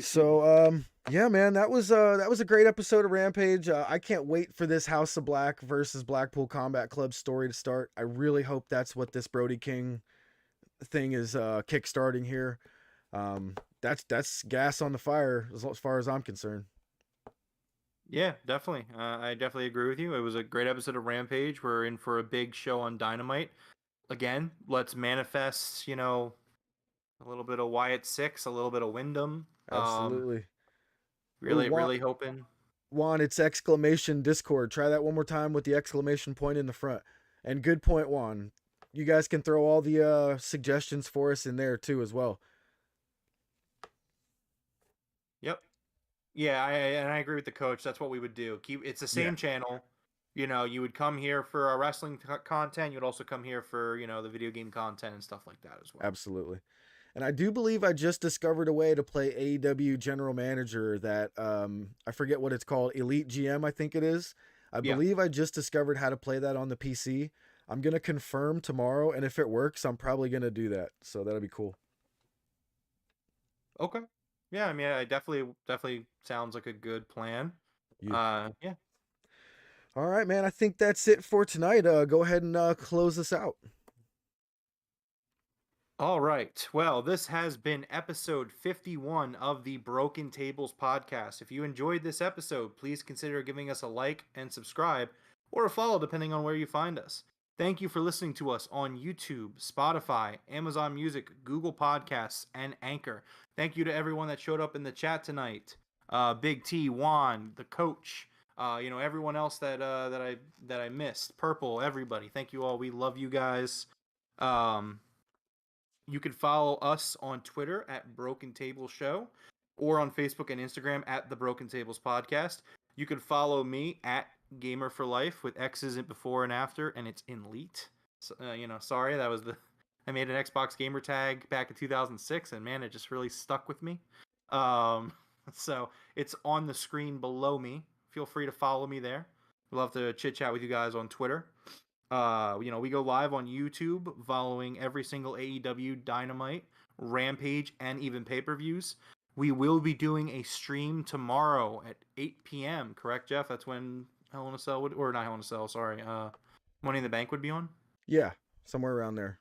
So yeah, man, that was a great episode of Rampage. I can't wait for this House of Black versus Blackpool Combat Club story to start. I really hope that's what this Brody King thing is kickstarting here. That's gas on the fire as far as I'm concerned. Yeah, definitely. I definitely agree with you. It was a great episode of Rampage. We're in for a big show on Dynamite. Again, let's manifest, you know, a little bit of Wyatt 6, a little bit of Wyndham. Absolutely. Really hoping. Juan, it's exclamation Discord. Try that one more time with the exclamation point in the front. And good point, Juan. You guys can throw all the suggestions for us in there too as well. Yep. Yeah, I agree with the coach. That's what we would do. It's the same channel. You know, you would come here for our wrestling content. You would also come here for, you know, the video game content and stuff like that as well. Absolutely. And I do believe I just discovered a way to play AEW General Manager that I forget what it's called. Elite GM, I think it is. I believe I just discovered how to play that on the PC. I'm going to confirm tomorrow, and if it works, I'm probably going to do that. So that'll be cool. Okay. Yeah, I mean, it definitely sounds like a good plan. Yeah. All right, man. I think that's it for tonight. Go ahead and close this out. All right. Well, this has been episode 51 of the Broken Tables podcast. If you enjoyed this episode, please consider giving us a like and subscribe, or a follow depending on where you find us. Thank you for listening to us on YouTube, Spotify, Amazon Music, Google Podcasts, and Anchor. Thank you to everyone that showed up in the chat tonight. Big T, Juan, the coach, you know, everyone else that I missed. Purple, everybody. Thank you all. We love you guys. You can follow us on Twitter at Broken Table Show, or on Facebook and Instagram at the Broken Tables Podcast. You can follow me at Gamer for Life with X's before and after, and it's in elite. So, you know, sorry, that was I made an Xbox gamer tag back in 2006, and man, it just really stuck with me. So it's on the screen below me. Feel free to follow me there. We'd love to chit chat with you guys on Twitter. You know, we go live on YouTube following every single AEW, Dynamite, Rampage, and even pay-per-views. We will be doing a stream tomorrow at 8 p.m. Correct, Jeff? That's when Hell in a Cell or not Hell in a Cell, sorry. Money in the Bank would be on? Yeah, somewhere around there.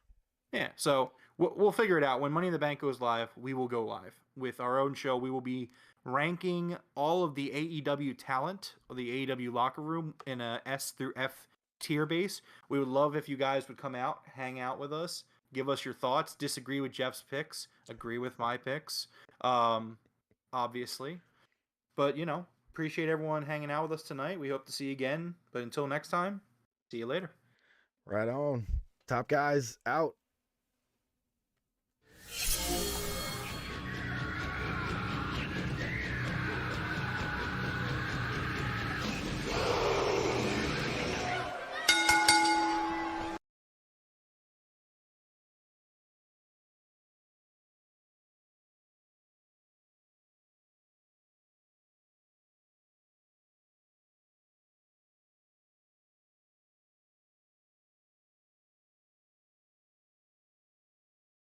Yeah, so we'll figure it out. When Money in the Bank goes live, we will go live with our own show. We will be ranking all of the AEW talent, or the AEW locker room, in a S through F tier base. We would love if you guys would come out, hang out with us, give us your thoughts, disagree with Jeff's picks, agree with my picks, obviously. But, you know, appreciate everyone hanging out with us tonight. We hope to see you again. But until next time, see you later. Right on. Top guys out.